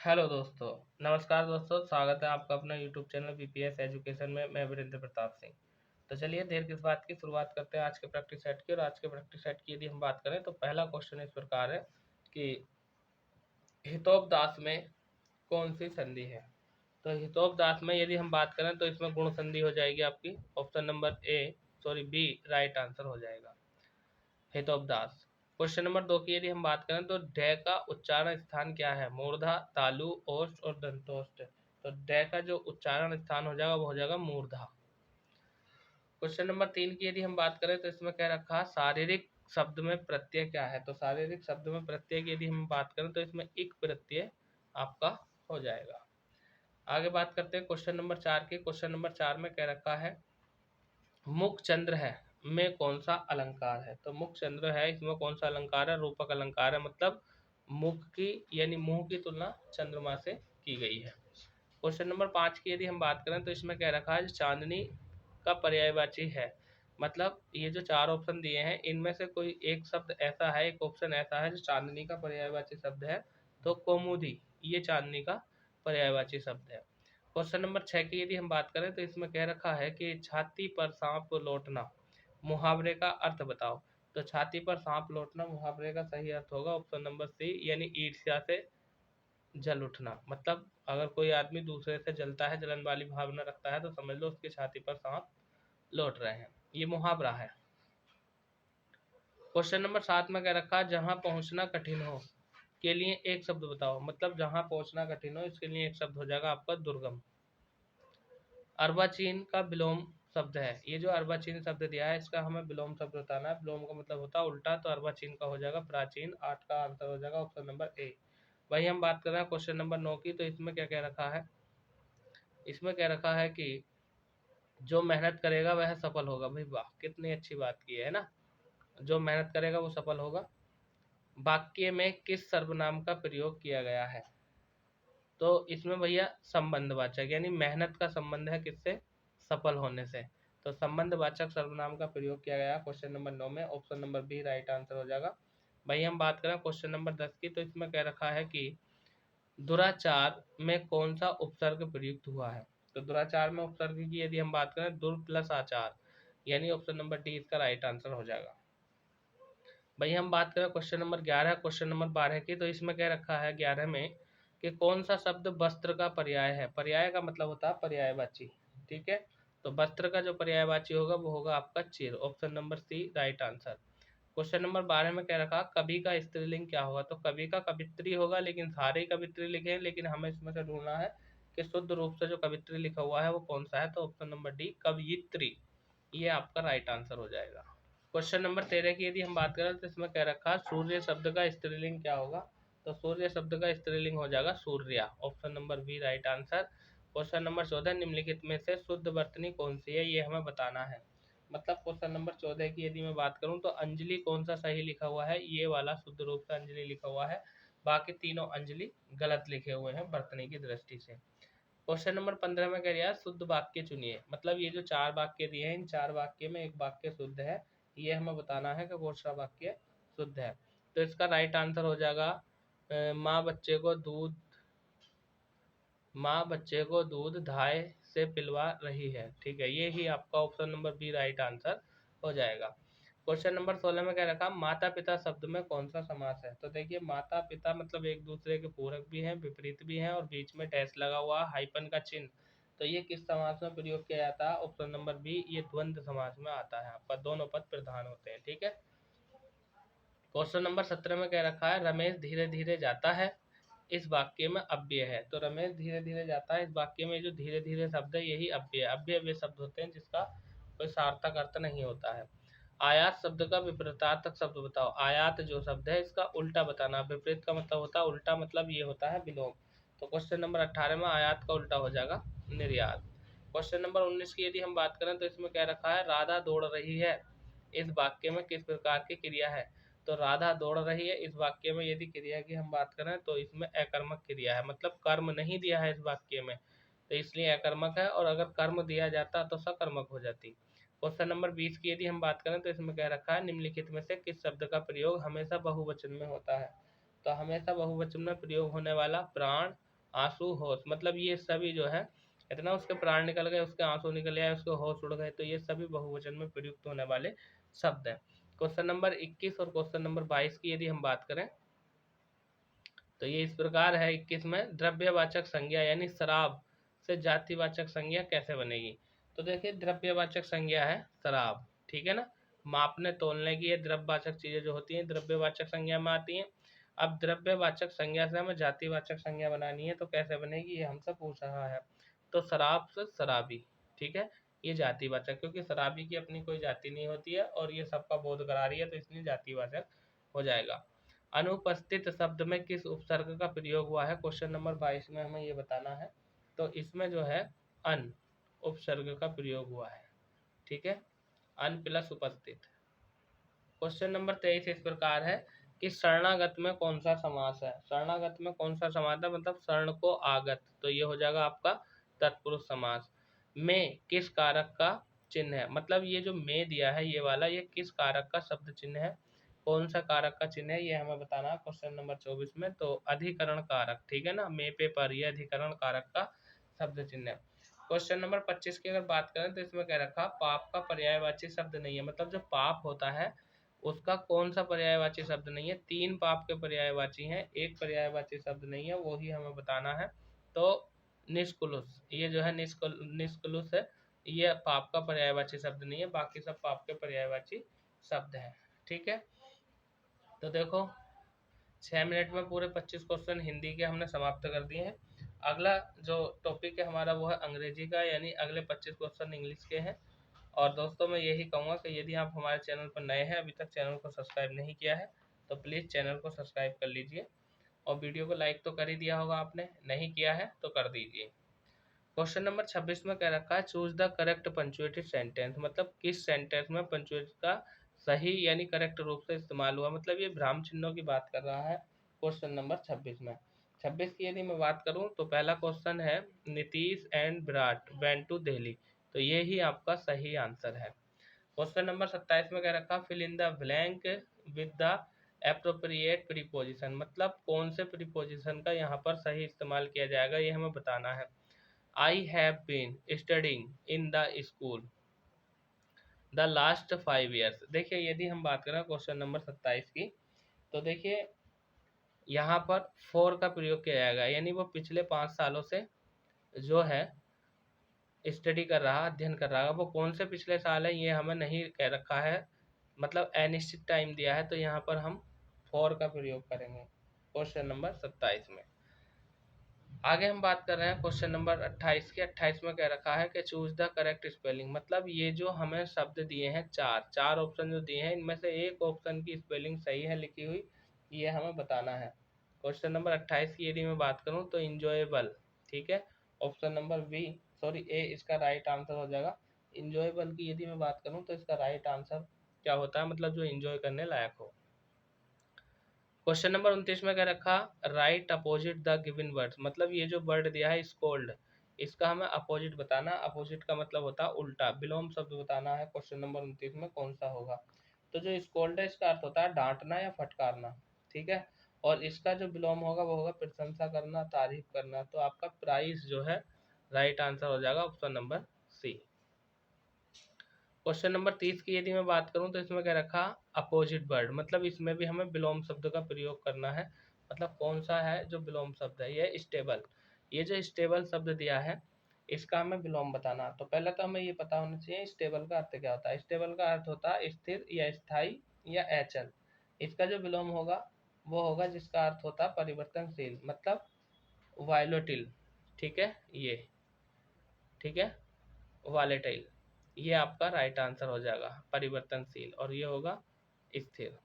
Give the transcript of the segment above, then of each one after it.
Hello दोस्तों। नमस्कार दोस्तों, स्वागत है आपका अपना यूट्यूब चैनल बीपीएस एजुकेशन में। मैं वीरेंद्र प्रताप सिंह। तो चलिए देर किस बात की, शुरुआत करते हैं आज के प्रैक्टिस सेट की। और आज के प्रैक्टिस सेट की यदि हम बात करें तो पहला क्वेश्चन इस प्रकार है कि हितोपदास में कौन सी संधि है। तो हितोपदास में यदि हम बात करें तो इसमें गुण संधि हो जाएगी आपकी। Option number B right answer हो जाएगा हितोपदास। क्वेश्चन नंबर 2 की यदि हम बात करें तो डे का उच्चारण स्थान क्या है। मूर्धा, तालु, ओष्ठ और दंतोष्ठ। तो डे का जो उच्चारण स्थान हो जाएगा वो हो जाएगा मूर्धा। क्वेश्चन नंबर 3 की यदि हम बात करें तो इसमें क्या रखा है, शारीरिक शब्द में प्रत्यय क्या है। तो शारीरिक शब्द में प्रत्यय की यदि हम बात करें तो इसमें इक प्रत्यय आपका हो जाएगा। आगे बात करते हैं क्वेश्चन नंबर 4 की। क्वेश्चन नंबर 4 में क्या रखा है, मुख चंद्र है में कौन सा अलंकार है। तो मुख चंद्र है, इसमें कौन सा अलंकार है, रूपक अलंकार है। मतलब मुख की यानी मुंह की तुलना चंद्रमा से की गई है। क्वेश्चन नंबर 5 की यदि हम बात करें तो इसमें क्या रखा है, चांदनी का पर्यायवाची है। मतलब ये जो चार ऑप्शन दिए हैं इनमें से कोई एक शब्द ऐसा है, एक ऑप्शन ऐसा है जो चांदनी का पर्यायवाची शब्द है। तो कौमुदी ये चांदनी का पर्यायवाची शब्द है। क्वेश्चन नंबर 6 की यदि हम बात करें तो इसमें कह रखा है कि छाती पर सांप को लौटना मुहावरे का अर्थ बताओ। तो छाती पर सांप लौटना मुहावरे का सही अर्थ होगा ऑप्शन नंबर सी, यानी ईर्ष्या से जल उठना। मतलब अगर कोई आदमी दूसरे से जलता है, जलन वाली भावना रखता है, तो समझ लो उसकी छाती पर सांप लौट रहे हैं। ये मुहावरा है। क्वेश्चन नंबर 7 में क्या रखा है, जहां पहुंचना कठिन हो के लिए एक शब्द बताओ। मतलब जहां पहुंचना कठिन हो इसके लिए एक शब्द हो जाएगा आपका दुर्गम। अर्वाचीन का विलोम शब्द है। ये जो अर्वाचीन शब्द दिया है इसका हमें विलोम शब्द बताना है। विलोम का मतलब होता है उल्टा, तो अर्वाचीन का हो जाएगा प्राचीन। 8 का आंसर हो जाएगा ऑप्शन नंबर ए। वही हम बात कर रहे हैं क्वेश्चन नंबर 9 की। तो इसमें क्या क्या रखा है, इसमें क्या रखा है कि जो मेहनत करेगा वह सफल होगा। भाई वाह, कितनी अच्छी बात की है ना। जो मेहनत करेगा वो सफल होगा। वाक्य में किस सर्वनाम का प्रयोग किया गया है। तो इसमें भैया संबंधवाचक, यानी मेहनत का संबंध है किससे, सफल होने से। तो संबंधवाचक सर्वनाम का प्रयोग किया गया क्वेश्चन नंबर 9 में। Option number B right answer हो जाएगा। भाई हम बात करें क्वेश्चन नंबर 10 की। तो इसमें क्या रखा है कि दुराचार में कौन सा उपसर्ग प्रयुक्त हुआ है। तो दुराचार में उपसर्ग की यदि हम बात करें दुर प्लस आचार, यानी ऑप्शन नंबर डी इसका राइट आंसर हो जाएगा। भाई हम बात करें क्वेश्चन नंबर 11 क्वेश्चन नंबर 12 की। तो इसमें क्या रखा है 11 में कि कौन सा शब्द वस्त्र का पर्याय है। पर्याय का मतलब होता है पर्यायवाची। ठीक है, तो वस्त्र का जो पर्यायवाची होगा वो होगा आपका चिर। Option number C right answer. Question number 12 में क्या रखा, कवि का स्त्रीलिंग क्या होगा। तो कवि का कवित्री होगा, लेकिन सारे कवित्री लिखे हैं, लेकिन हमें इसमें से ढूंढना है कि शुद्ध रूप से जो कवित्री लिखा हुआ है वो कौन सा है। तो ऑप्शन नंबर डी कवयित्री ये आपका राइट आंसर हो जाएगा। क्वेश्चन नंबर 13 की यदि हम बात करें तो इसमें क्या रखा, सूर्य शब्द का स्त्रीलिंग क्या होगा। तो सूर्य शब्द का स्त्रीलिंग हो जाएगा सूर्या। Option number B right answer. Question number 14, निम्नलिखित में से शुद्ध वर्तनी कौन सी है, ये हमें बताना है। मतलब क्वेश्चन नंबर 14 की यदि मैं बात करूं तो अंजलि कौन सा सही लिखा हुआ है, ये वाला शुद्ध रूप से अंजलि लिखा हुआ है। बाकी तीनों अंजलि गलत लिखे हुए हैं वर्तनी की दृष्टि से। क्वेश्चन नंबर 15 में कह रहा है शुद्ध वाक्य चुनिए। मतलब ये जो चार वाक्य दिए हैं इन चार वाक्य में एक वाक्य शुद्ध है, ये हमें बताना है कि कौन सा वाक्य शुद्ध है। तो इसका राइट आंसर हो जाएगा माँ बच्चे को दूध धाय से पिलवा रही है। ठीक है, ये ही आपका option number B right answer हो जाएगा। क्वेश्चन नंबर 16 में क्या रखा, माता पिता शब्द में कौन सा समास है। तो देखिए माता पिता मतलब एक दूसरे के पूरक भी हैं, विपरीत भी हैं, और बीच में डैश लगा हुआ हाइपन का चिन्ह। तो ये किस समास में प्रयोग किया जाता है, ऑप्शन नंबर बी ये द्वंद्व समास में आता है। आपका दोनों पद प्रधान होते हैं। ठीक है, क्वेश्चन नंबर 17 में क्या रखा है, रमेश धीरे धीरे जाता है इस वाक्य में अव्यय है। तो रमेश धीरे धीरे जाता है, इस वाक्य में जो धीरे धीरे शब्द है यही अव्यय है। अव्यय वे शब्द होते हैं जिसका कोई सार्थक अर्थ नहीं होता है। आयात शब्द का विपरीतार्थक शब्द बताओ। आयात जो शब्द है इसका उल्टा बताना। विपरीत का मतलब होता है उल्टा, मतलब ये होता है विलोम। तो क्वेश्चन नंबर 18 में आयात का उल्टा हो जाएगा निर्यात। क्वेश्चन नंबर 19 की यदि हम बात करें तो इसमें क्या रखा है, राधा दौड़ रही है इस वाक्य में किस प्रकार की क्रिया है। तो राधा दौड़ रही है इस वाक्य में यदि क्रिया की हम बात करें तो इसमें अकर्मक क्रिया है। मतलब कर्म नहीं दिया है इस वाक्य में, तो इसलिए अकर्मक है। और अगर कर्म दिया जाता तो सकर्मक हो जाती। क्वेश्चन नंबर 20 की यदि हम बात करें तो इसमें क्या रखा है, निम्नलिखित में से किस शब्द का प्रयोग हमेशा बहुवचन में होता है। तो हमेशा बहुवचन में प्रयोग होने वाला प्राण, आंसू होश, मतलब ये सभी जो है इतना उसके प्राण निकल गए, उसके आंसू निकल आए, उसके होश उड़ गए, तो ये सभी बहुवचन में प्रयुक्त होने वाले शब्द हैं। क्वेश्चन नंबर 21 और क्वेश्चन नंबर 22 की यदि हम बात करें तो ये इस प्रकार है। 21 में द्रव्यवाचक संज्ञा यानी शराब से जातिवाचक संज्ञा कैसे बनेगी। तो देखिए द्रव्यवाचक संज्ञा है शराब, ठीक है ना, मापने तोलने की ये द्रव्यवाचक चीजें जो होती हैं द्रव्यवाचक संज्ञा में आती हैं। अब द्रव्यवाचक संज्ञा से हमें जातिवाचक संज्ञा बनानी है तो कैसे बनेगी ये हमसे पूछ रहा है। तो शराब से शराबी, ठीक है, ये जातिवाचक, क्योंकि शराबी की अपनी कोई जाति नहीं होती है और ये सबका बोध करा रही है तो इसलिए जातिवाचक हो जाएगा। अनुपस्थित शब्द में किस उपसर्ग का प्रयोग हुआ है, क्वेश्चन नंबर 22 में हमें ये बताना है। तो इसमें जो है अन उपसर्ग का प्रयोग हुआ है, ठीक है, अन प्लस उपस्थित। क्वेश्चन नंबर 23 इस प्रकार है कि शरणागत में कौन सा समास है। शरणागत में कौन सा समास है, मतलब शरण को आगत, तो ये हो जाएगा आपका तत्पुरुष समास। में किस कारक का चिन्ह है, मतलब ये जो में दिया है ये वाला, ये किस कारक का शब्द चिन्ह है, कौन सा कारक का चिन्ह है ये हमें बताना है क्वेश्चन नंबर 24 में। तो अधिकरण कारक, ठीक है ना, में पे पर, ये अधिकरण कारक का शब्द चिन्ह है। क्वेश्चन नंबर 25 की अगर बात करें तो इसमें क्या रखा, पाप का पर्यायवाची शब्द नहीं है, मतलब जो पाप होता है उसका कौन सा पर्यायवाची शब्द नहीं है। 3 पाप के पर्यायवाची हैं, एक पर्यायवाची शब्द नहीं है, वो ही हमें बताना है। तो निष्कुलुष, ये जो है निष्कुलुष है, ये पाप का पर्यायवाची शब्द नहीं है, बाकी सब पाप के पर्यायवाची शब्द हैं, ठीक है। तो देखो 6 मिनट में पूरे 25 क्वेश्चन हिंदी के हमने समाप्त कर दिए हैं। अगला जो टॉपिक है हमारा वो है अंग्रेजी का, यानी अगले 25 क्वेश्चन इंग्लिश के हैं। और दोस्तों मैं यही कहूँगा कि यदि आप हमारे चैनल पर नए हैं, अभी तक चैनल को सब्सक्राइब नहीं किया है, तो प्लीज़ चैनल को सब्सक्राइब कर लीजिए। और वीडियो को लाइक तो कर ही दिया होगा आपने, नहीं किया है तो कर दीजिए। क्वेश्चन नंबर 26 में क्या रखा है, choose the correct punctuated sentence, मतलब किस सेंटेंस में पंचुएट का सही यानी करेक्ट रूप से इस्तेमाल हुआ, मतलब ये भ्राम चिन्हों की बात कर रहा है क्वेश्चन नंबर 26 में। 26 की यदि मैं बात करूं तो पहला क्वेश्चन है Nitish and Virat went to Delhi, तो ये ही आपका सही आंसर है। क्वेश्चन नंबर 27 में क्या रखा, fill in the blank with the appropriate preposition, मतलब कौन से प्रीपोजिशन का यहाँ पर सही इस्तेमाल किया जाएगा ये हमें बताना है। I have been studying in the school the last 5 years। देखिए यदि हम बात करें क्वेश्चन नंबर 27 की, तो देखिए यहाँ पर फोर का प्रयोग किया जाएगा, यानी वो पिछले 5 सालों से जो है स्टडी कर रहा, अध्ययन कर रहा है। वो कौन से पिछले साल है ये हमें नहीं कह रखा है, मतलब अनिश्चित टाइम दिया है, तो यहाँ पर हम फोर का प्रयोग करेंगे क्वेश्चन नंबर 27 में। आगे हम बात कर रहे हैं क्वेश्चन नंबर 28 की। 28 में क्या रखा है कि चूज द करेक्ट स्पेलिंग, मतलब ये जो हमें शब्द दिए हैं चार ऑप्शन जो दिए हैं इनमें से एक ऑप्शन की स्पेलिंग सही है लिखी हुई, ये हमें बताना है। क्वेश्चन नंबर 28 की यदि मैं बात करूं तो इंजॉयबल, ठीक है, ऑप्शन नंबर बी सॉरी ए इसका राइट आंसर हो जाएगा। इंजॉयबल की यदि मैं बात करूं तो इसका राइट आंसर क्या होता है, मतलब जो इंजॉय करने लायक हो। क्वेश्चन नंबर 29 में क्या रखा, right opposite the given words, मतलब ये जो वर्ड दिया है स्कोल्ड, इसका हमें अपोजिट बताना। अपोजिट का मतलब होता है उल्टा, विलोम शब्द बताना है क्वेश्चन नंबर 29 में कौन सा होगा। तो जो स्कोल्ड है इसका अर्थ होता है डांटना या फटकारना, ठीक है, और इसका जो विलोम होगा वो होगा प्रशंसा करना, तारीफ करना। तो आपका प्राइस जो है राइट आंसर हो जाएगा option number C. Question number 30 की यदि मैं बात करूं तो इसमें क्या रखा, अपोजिट वर्ड, मतलब इसमें भी हमें विलोम शब्द का प्रयोग करना है। मतलब कौन सा है जो विलोम शब्द है, ये स्टेबल, ये जो स्टेबल शब्द दिया है इसका हमें विलोम बताना। तो पहले तो हमें ये पता होना चाहिए स्टेबल का अर्थ क्या होता है। स्टेबल का अर्थ होता है स्थिर या स्थायी या अचल। इसका जो विलोम होगा वो होगा जिसका अर्थ होता है परिवर्तनशील, मतलब वायलोटिल, ठीक है, ये ठीक है, वालेटाइल, ये आपका राइट आंसर हो जाएगा परिवर्तनशील, और ये होगा स्थिर।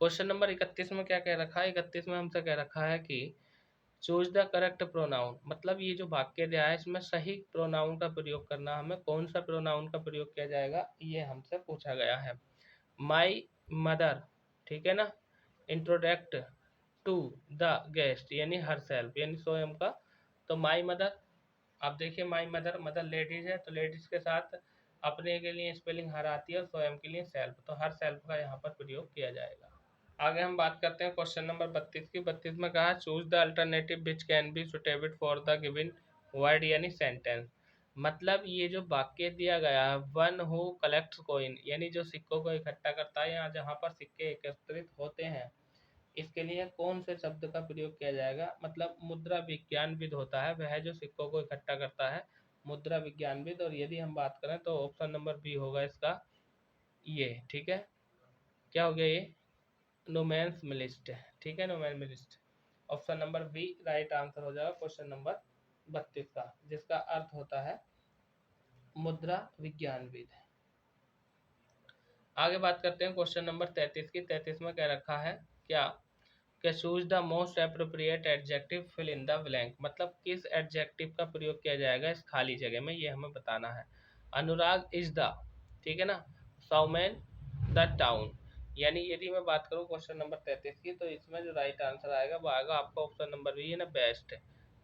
क्वेश्चन नंबर 31 में क्या कह रखा है, 31 में हमसे कह रखा है कि चूज द करेक्ट प्रोनाउन, मतलब ये जो वाक्य दिया है इसमें सही प्रोनाउन का प्रयोग करना, हमें कौन सा प्रोनाउन का प्रयोग किया जाएगा ये हमसे पूछा गया है। माई मदर, ठीक है ना, इंट्रोडक्ट टू द गेस्ट यानी हर सेल्फ यानी स्वयं का। तो माई मदर, आप देखिए माई मदर, मदर लेडीज है तो लेडीज के साथ अपने के लिए स्पेलिंग हर आती है और स्वयं के लिए सेल्फ, तो हर सेल्फ का यहाँ पर प्रयोग किया जाएगा। आगे हम बात करते हैं क्वेश्चन नंबर 32 की। 32 में कहा choose the alternative which can be suitable for the given word यानी सेंटेंस। मतलब ये जो वाक्य दिया गया है, वन हु कलेक्ट्स कॉइन, यानी जो सिक्कों को इकट्ठा करता है, या जहाँ पर सिक्के एकत्रित होते हैं, इसके लिए कौन से शब्द का प्रयोग किया जाएगा। मतलब मुद्रा विज्ञानविद होता है वह जो सिक्कों को इकट्ठा करता है, मुद्रा विज्ञानविद। और यदि हम बात करें तो ऑप्शन नंबर बी होगा इसका ये। ठीक है, क्या हो गया ये, नुमेन्समिलिस्ट। ठीक है, नुमेन्समिलिस्ट। Option number B right answer हो जाएगा क्वेश्चन नंबर 32 का, जिसका अर्थ होता है मुद्रा विज्ञानविद। आगे बात करते हैं क्वेश्चन नंबर 33 की। 33 में क्या रखा है, क्या choose the most appropriate adjective fill in the blank. मतलब किस एडजेक्टिव का प्रयोग किया जाएगा इस खाली जगह में, ये हमें बताना है। अनुराग इज द, ठीक है ना, सौमेन द टाउन। यानी यदि मैं बात करूं क्वेश्चन नंबर 33 की, तो इसमें जो राइट आंसर आएगा वो आएगा आपका ऑप्शन नंबर बी है ना, बेस्ट।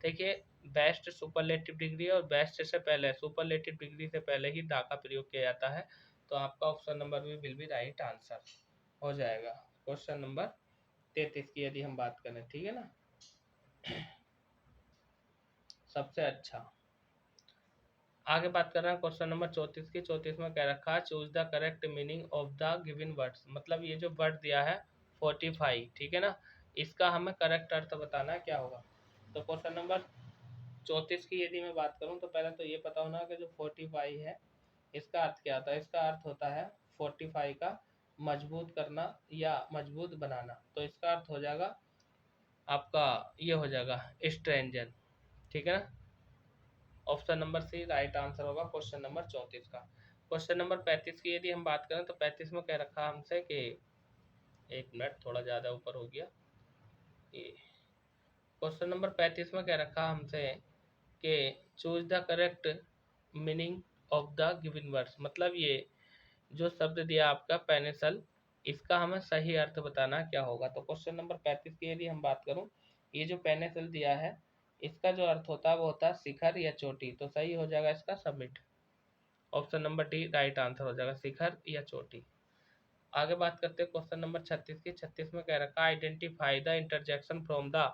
देखिए, बेस्ट सुपरलेटिव डिग्री, और बेस्ट से पहले, सुपरलेटिव डिग्री से पहले ही दा का प्रयोग किया जाता है। तो आपका option number B will be right answer हो जाएगा क्वेश्चन नंबर 33 की यदि हम बात करें। ठीक है ना, सबसे अच्छा। आगे बात कर रहे हैं क्वेश्चन नंबर 34 की। 34 में क्या रखा है, choose the correct meaning of the given words. मतलब ये जो वर्ड दिया है 45, ठीक है ना, इसका हमें करेक्ट अर्थ बताना है क्या होगा। तो क्वेश्चन नंबर 34 की यदि मैं बात करूं, तो पहले तो ये पता होना कि जो 45 है इसका अर्थ क्या होता है। इसका अर्थ होता है 45 का मजबूत करना या मजबूत बनाना। तो इसका अर्थ हो जाएगा आपका, ये हो जाएगा स्ट्रेंजर। ठीक है ना, option number C right answer होगा क्वेश्चन नंबर 34 का। क्वेश्चन नंबर 35 की यदि हम बात करें, तो 35 में क्या रखा हमसे कि, एक मिनट, थोड़ा ज़्यादा ऊपर हो गया ये। क्वेश्चन नंबर 35 में क्या रखा हमसे कि choose the correct meaning of the given words. मतलब ये जो शब्द दिया आपका पेनिसल, इसका हमें सही अर्थ बताना क्या होगा। तो क्वेश्चन नंबर 35 की यदि हम बात करूं, ये जो पेनिसल दिया है इसका जो अर्थ होता है वो होता है शिखर या चोटी। तो सही हो जाएगा इसका submit, option number D right answer हो जाएगा, शिखर या चोटी। आगे बात करते हैं क्वेश्चन नंबर 36 की। 36 में कह रखा है identify the interjection from the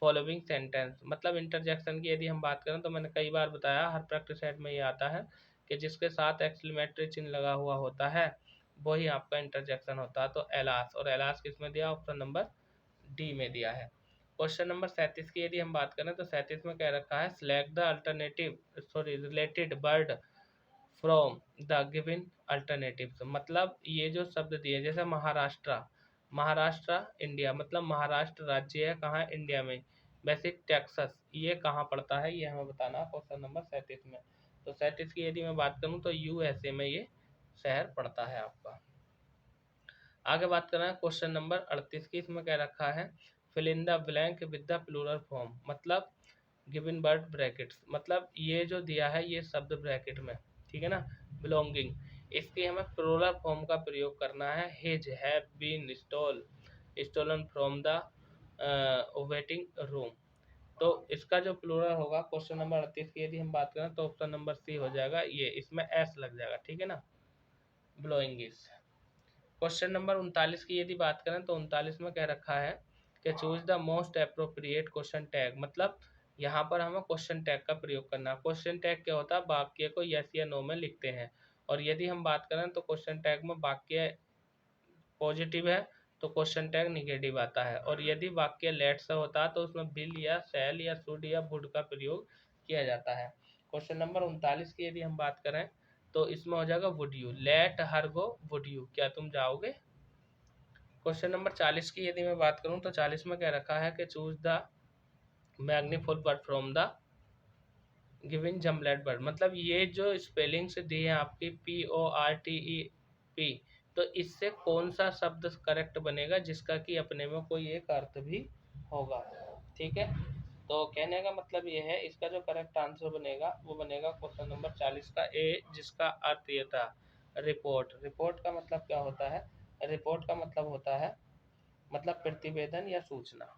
following sentence. मतलब इंटरजेक्शन की यदि हम बात करें, तो मैंने कई बार बताया, हर प्रैक्टिस सेट में ये आता है कि जिसके साथ एक्सक्लेमेटरी चिन्ह लगा हुआ होता है वही आपका इंटरजेक्शन होता है। तो एलास, और एलास किस में दिया, ऑप्शन नंबर डी में दिया है। क्वेश्चन नंबर 37 की यदि हम बात करें, तो 37 में कह रखा है select the alternative related word from the given alternatives. मतलब ये जो शब्द दिए, जैसे महाराष्ट्र, महाराष्ट्र इंडिया, मतलब महाराष्ट्र राज्य है कहाँ, इंडिया में। वैसे टेक्सास ये कहाँ पड़ता है, ये हमें बताना क्वेश्चन नंबर 37 में। तो 37 की यदि मैं बात करूँ, तो यूएसए में ये शहर पड़ता है आपका। आगे बात कर रहे हैं क्वेश्चन नंबर 38 की। इसमें क्या रखा है, fill in the blank with the plural form. मतलब गिवन वर्ड ब्रैकेट्स। मतलब ये जो दिया है ये शब्द ब्रैकेट में, ठीक है ना, बिलोंगिंग, इसकी हमें प्लूरल फॉर्म का प्रयोग करना है। His have been stolen from the waiting room. तो इसका जो प्लूरल होगा क्वेश्चन नंबर 38 की यदि हम बात करें, तो ऑप्शन नंबर सी हो जाएगा ये, इसमें एस लग जाएगा। ठीक है ना, ब्लोइंगिस। क्वेश्चन नंबर 39 की यदि बात करें, तो 39 में कह रखा है कि choose the most appropriate question tag. मतलब यहाँ पर हमें क्वेश्चन टैग का प्रयोग करना है। क्वेश्चन टैग क्या होता है, वाक्य को यस या नो में लिखते हैं। और यदि हम बात करें तो क्वेश्चन टैग में वाक्य पॉजिटिव है तो क्वेश्चन टैग निगेटिव आता है। और यदि वाक्य लेट से होता है तो उसमें विल या शैल या शुड या वुड का प्रयोग किया जाता है। क्वेश्चन नंबर 39 की यदि हम बात करें, तो इसमें हो जाएगा would you, let her go would you, क्या तुम जाओगे। क्वेश्चन नंबर 40 की यदि मैं बात करूं, तो 40 में क्या रखा है कि choose the meaningful word from the given jumbled word. मतलब ये जो स्पेलिंग्स दी है आपकी PORTEP, तो इससे कौन सा शब्द करेक्ट बनेगा जिसका कि अपने में कोई एक अर्थ भी होगा। ठीक है, तो कहने का मतलब ये है, इसका जो करेक्ट आंसर बनेगा वो बनेगा क्वेश्चन नंबर 40 का ए, जिसका अर्थ ये था रिपोर्ट। रिपोर्ट का मतलब क्या होता है, रिपोर्ट का मतलब होता है मतलब प्रतिवेदन या सूचना।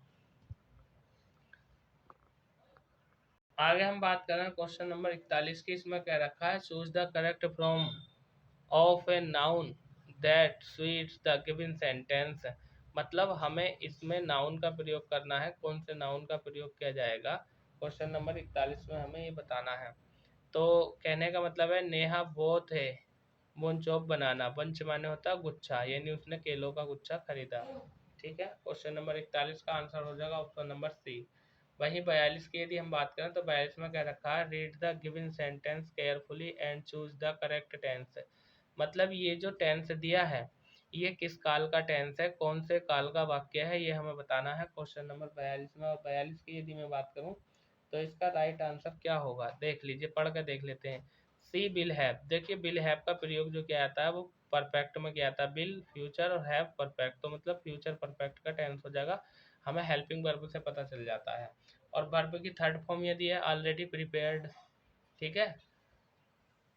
आगे हम बात कर रहे हैं क्वेश्चन नंबर 41 की। इसमें क्या रखा है, choose the correct from of a noun that sweets the given sentence. मतलब हमें इसमें नाउन का प्रयोग करना है। कौन से नाउन का प्रयोग किया जाएगा, क्वेश्चन नंबर 41 में हमें ये बताना है। तो कहने का मतलब है नेहा वो थे मोनचोप बनाना, बंच माने होता है गुच्छा, यानी उसने केलों का गुच्छा खरीदा। ठीक है, क्वेश्चन नंबर 41 का आंसर हो जाएगा ऑप्शन नंबर सी। वहीं 42 की यदि हम बात करें तो 42 में क्या रखा है, read the given sentence carefully and choose the correct tense. मतलब ये जो टेंस दिया है ये किस काल का टेंस है, कौन से काल का वाक्य है, ये हमें बताना है क्वेश्चन नंबर 42 में। और 42 की यदि मैं बात करूं तो इसका राइट आंसर क्या होगा, देख लीजिए, पढ़ कर देख लेते हैं। सी विल हैव, देखिए विल हैव का प्रयोग जो किया जाता है वो परफेक्ट में किया जाता है। विल फ्यूचर और हैव परफेक्ट, तो मतलब फ्यूचर परफेक्ट का टेंस हो जाएगा, हमें हेल्पिंग वर्ब से पता चल जाता है। और वर्ब की थर्ड फॉर्म यदि है ऑलरेडी प्रिपेयर्ड। ठीक है,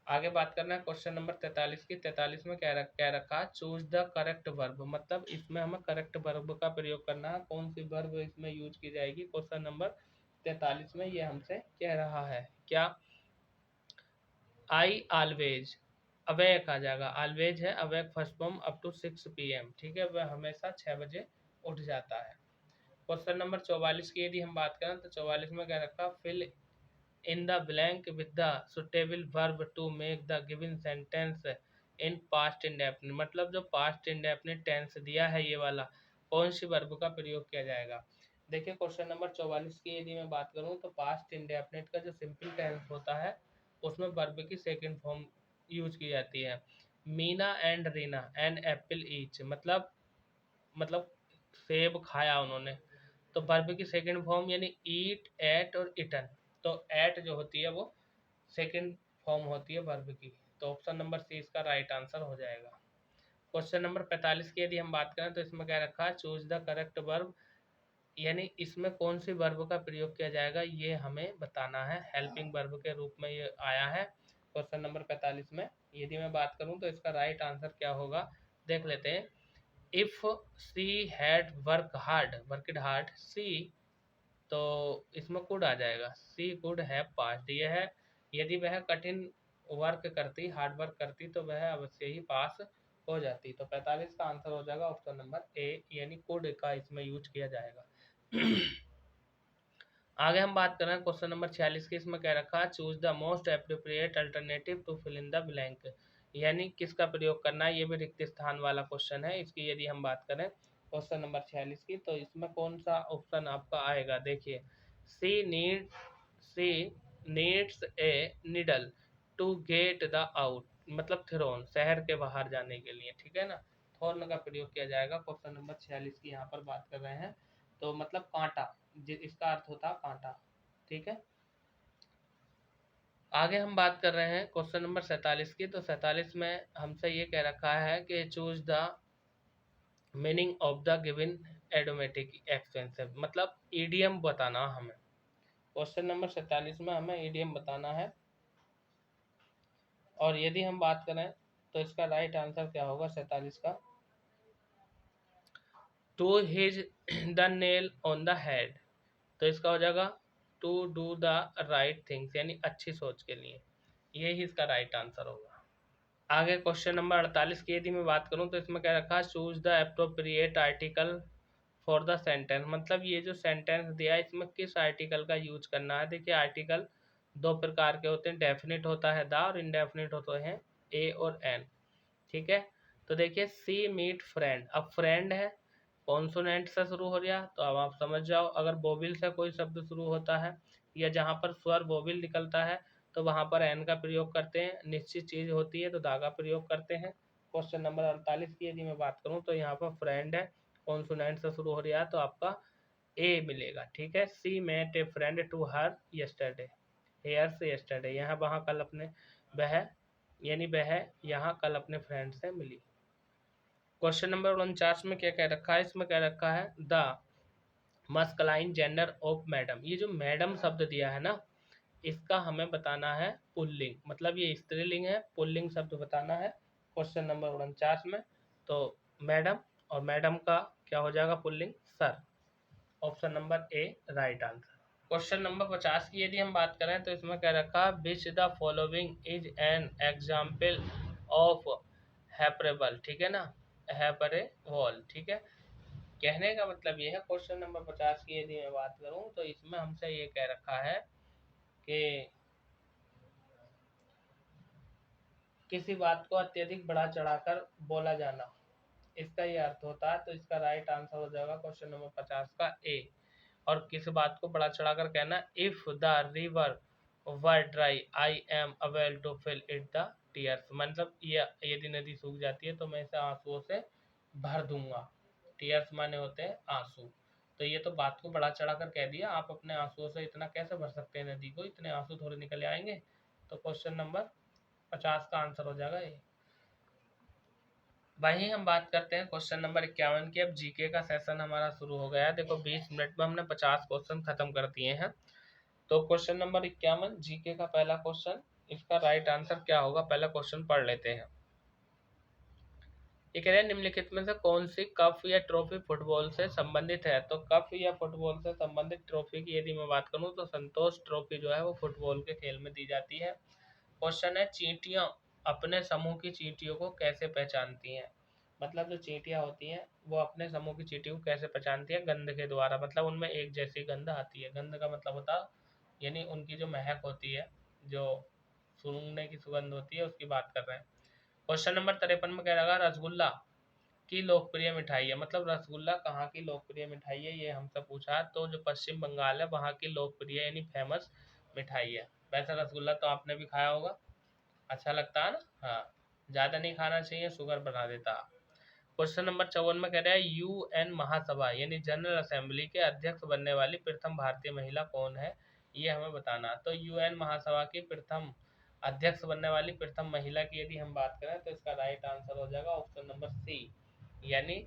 आगे बात करना है क्वेश्चन नंबर 43 की। 43 में क्या रखा, चूज द करेक्ट वर्ब, मतलब इसमें हमें करेक्ट वर्ब का प्रयोग करना है। कौन सी वर्ब इसमें यूज की जाएगी, क्वेश्चन नंबर 43 में ये हमसे कह रहा है क्या, आई ऑलवेज, अवेक आ जाएगा, ऑलवेज है awake first form up to 6 PM। ठीक है, वह हमेशा 6 बजे उठ जाता है। क्वेश्चन नंबर 44 की यदि हम बात करें तो 44 में क्या रखा, fill in the blank with the suitable verb to make the given sentence in past indefinite। मतलब जो past indefinite tense दिया है ये वाला, कौन सी वर्ब का प्रयोग किया जाएगा। देखिए क्वेश्चन नंबर 44 की यदि मैं बात करूं तो पास्ट इंडेफिनिट का जो सिंपल टेंस होता है उसमें वर्ब की सेकंड फॉर्म यूज की जाती है। Meena and Reena an apple each, मतलब सेब खाया उन्होंने, तो वर्ब की सेकंड फॉर्म यानी ईट, एट और इटन। तो एट जो होती है वो सेकंड फॉर्म होती है वर्ब की, तो ऑप्शन नंबर सी इसका राइट आंसर हो जाएगा। क्वेश्चन नंबर 45 की यदि हम बात करें तो इसमें क्या रखा है, चूज द करेक्ट वर्ब, यानी इसमें कौन सी वर्ब का प्रयोग किया जाएगा ये हमें बताना है। हेल्पिंग वर्ब के रूप में ये आया है क्वेश्चन नंबर 45 में। यदि मैं बात करूं तो इसका राइट आंसर क्या होगा, देख लेते हैं। If she had worked hard she, तो इसमें कुड आ जाएगा, सी कुड हैव पास्ड ये है। यदि वह कठिन वर्क करती, हार्ड वर्क करती, तो वह अवश्य ही पास हो जाती। तो 45 का आंसर हो जाएगा ऑप्शन नंबर ए, यानी कुड का इसमें यूज किया जाएगा। आगे हम बात कर रहे हैं क्वेश्चन नंबर 46 की। इसमें क्या रखा है, choose the most appropriate alternative to fill in the blank, यानी किसका प्रयोग करना है, ये भी रिक्त स्थान वाला क्वेश्चन है। इसकी यदि हम बात करें क्वेश्चन नंबर 46 की तो इसमें कौन सा ऑप्शन आपका आएगा, देखिए she needs a needle to get the out, मतलब थ्रोन, शहर के बाहर जाने के लिए। ठीक है ना, थॉर्न का प्रयोग किया जाएगा। क्वेश्चन नंबर 46 की यहाँ पर बात कर रहे हैं, तो मतलब कांटा, इसका अर्थ होता है कांटा। ठीक है, आगे हम बात कर रहे हैं क्वेश्चन नंबर 47 की। तो 47 में हमसे ये कह रखा है कि choose the meaning of the given idiomatic expensive, मतलब ईडीएम बताना हमें। क्वेश्चन नंबर 47 में हमें ईडीएम बताना है। और यदि हम बात करें तो इसका राइट आंसर क्या होगा 47 का, to hit the nail on the head, तो इसका हो जाएगा to do the right things, यानी अच्छी सोच के लिए, यही इसका राइट आंसर होगा। आगे क्वेश्चन नंबर 48 की यदि मैं बात करूं तो इसमें क्या रखा है, choose the appropriate article for the sentence, मतलब ये जो सेंटेंस दिया है इसमें किस आर्टिकल का यूज करना है। देखिए आर्टिकल दो प्रकार के होते हैं, डेफिनेट होता है द और इनडेफिनेट होते हैं ए और एन। ठीक है, तो देखिए सी मीट फ्रेंड, अब फ्रेंड है कॉन्सोनेंट से शुरू हो गया, तो अब आप समझ जाओ अगर बोबिल से कोई शब्द शुरू होता है या जहाँ पर स्वर बोबिल निकलता है तो वहाँ पर एन का प्रयोग करते हैं, निश्चित चीज होती है तो दा का प्रयोग करते हैं। क्वेश्चन नंबर 48 की यदि मैं बात करूँ तो यहाँ पर फ्रेंड है कॉन्सोनेंट से शुरू हो रहा है तो आपका ए मिलेगा। ठीक है, she met a friend to her yesterday, here से यस्टरडे, यहाँ वहाँ कल अपने वह, यानी वह यहाँ कल अपने फ्रेंड से मिली। क्वेश्चन नंबर 49 में क्या कह रखा है, इसमें क्या रखा है, द मस्कलाइन जेंडर ऑफ मैडम, ये जो मैडम शब्द दिया है ना इसका हमें बताना है पुल्लिंग, मतलब ये स्त्रीलिंग है, पुल्लिंग शब्द बताना है क्वेश्चन नंबर 49 में। तो मैडम, और मैडम का क्या हो जाएगा pulling, sir, option number A right answer. Question number 50 की यदि हम बात करें तो इसमें क्या रखा, which the following is an example of hyperbole, ठीक है ना, हैपरेबल, ठीक है, कहने का मतलब ये है, क्वेश्चन नंबर 50 की यदि मैं बात करूं तो इसमें हमसे ये कह रखा है कि किसी बात को अत्यधिक बढ़ा चढ़ाकर बोला जाना, इसका ये अर्थ होता है। तो इसका राइट आंसर हो जाएगा क्वेश्चन नंबर 50 का ए। और किसी बात को बढ़ा चढ़ाकर कहना, if the river were dry I am able to fill it the tears, मतलब ये यदि नदी सूख जाती है तो मैं इसे आंसुओं से भर दूंगा। टीयर्स माने होते हैं आंसू। तो ये तो बात को बढ़ा चढ़ाकर कह दिया, आप अपने आंसुओं से इतना कैसे भर सकते हैं नदी को, इतने आंसू थोड़े निकल आएंगे। तो क्वेश्चन नंबर 50 का आंसर हो जाएगा ये। वहीं हम बात करते हैं क्वेश्चन नंबर 51 की। अब जीके का सेशन हमारा शुरू हो गया है। देखो 20 मिनट में हमने 50 क्वेश्चन खत्म कर दिए हैं। तो क्वेश्चन नंबर 51 जीके का पहला क्वेश्चन, इसका राइट आंसर क्या होगा, पहला क्वेश्चन पढ़ लेते हैं। ये कह रहे हैं निम्नलिखित में से कौन सी कप या ट्रॉफी फुटबॉल से संबंधित है। तो कप या फुटबॉल से संबंधित ट्रॉफी की यदि मैं बात करूं तो संतोष ट्रॉफी जो है वो फुटबॉल के खेल में दी जाती है। क्वेश्चन है, चींटियां अपने समूह की चींटियों को कैसे पहचानती हैं। मतलब जो चींटियां होती हैं वो अपने समूह की चींटियों को कैसे पहचानती है, गंध के द्वारा। मतलब उनमें एक जैसी गंध आती है। गंध का मतलब होता यानी उनकी जो महक होती है, जो सूंघने की सुगंध होती है, उसकी बात कर रहे हैं। क्वेश्चन नंबर 53 में कह रहा है रसगुल्ला की लोकप्रिय मिठाई है। मतलब रसगुल्ला कहाँ की लोकप्रिय मिठाई है, ये हमसे पूछा है। तो जो पश्चिम बंगाल है वहाँ की लोकप्रिय यानी फेमस मिठाई है। वैसे रसगुल्ला तो आपने भी खाया होगा, अच्छा लगता है ना। हाँ, ज़्यादा नहीं खाना चाहिए, शुगर बना देता। क्वेश्चन नंबर 54 में कह रहा है यूएन महासभा यानी जनरल असेंबली के अध्यक्ष बनने वाली प्रथम भारतीय महिला कौन है, ये हमें बताना। तो यूएन महासभा की प्रथम अध्यक्ष बनने वाली प्रथम महिला की यदि हम बात करें तो इसका राइट आंसर हो जाएगा ऑप्शन नंबर सी, यानी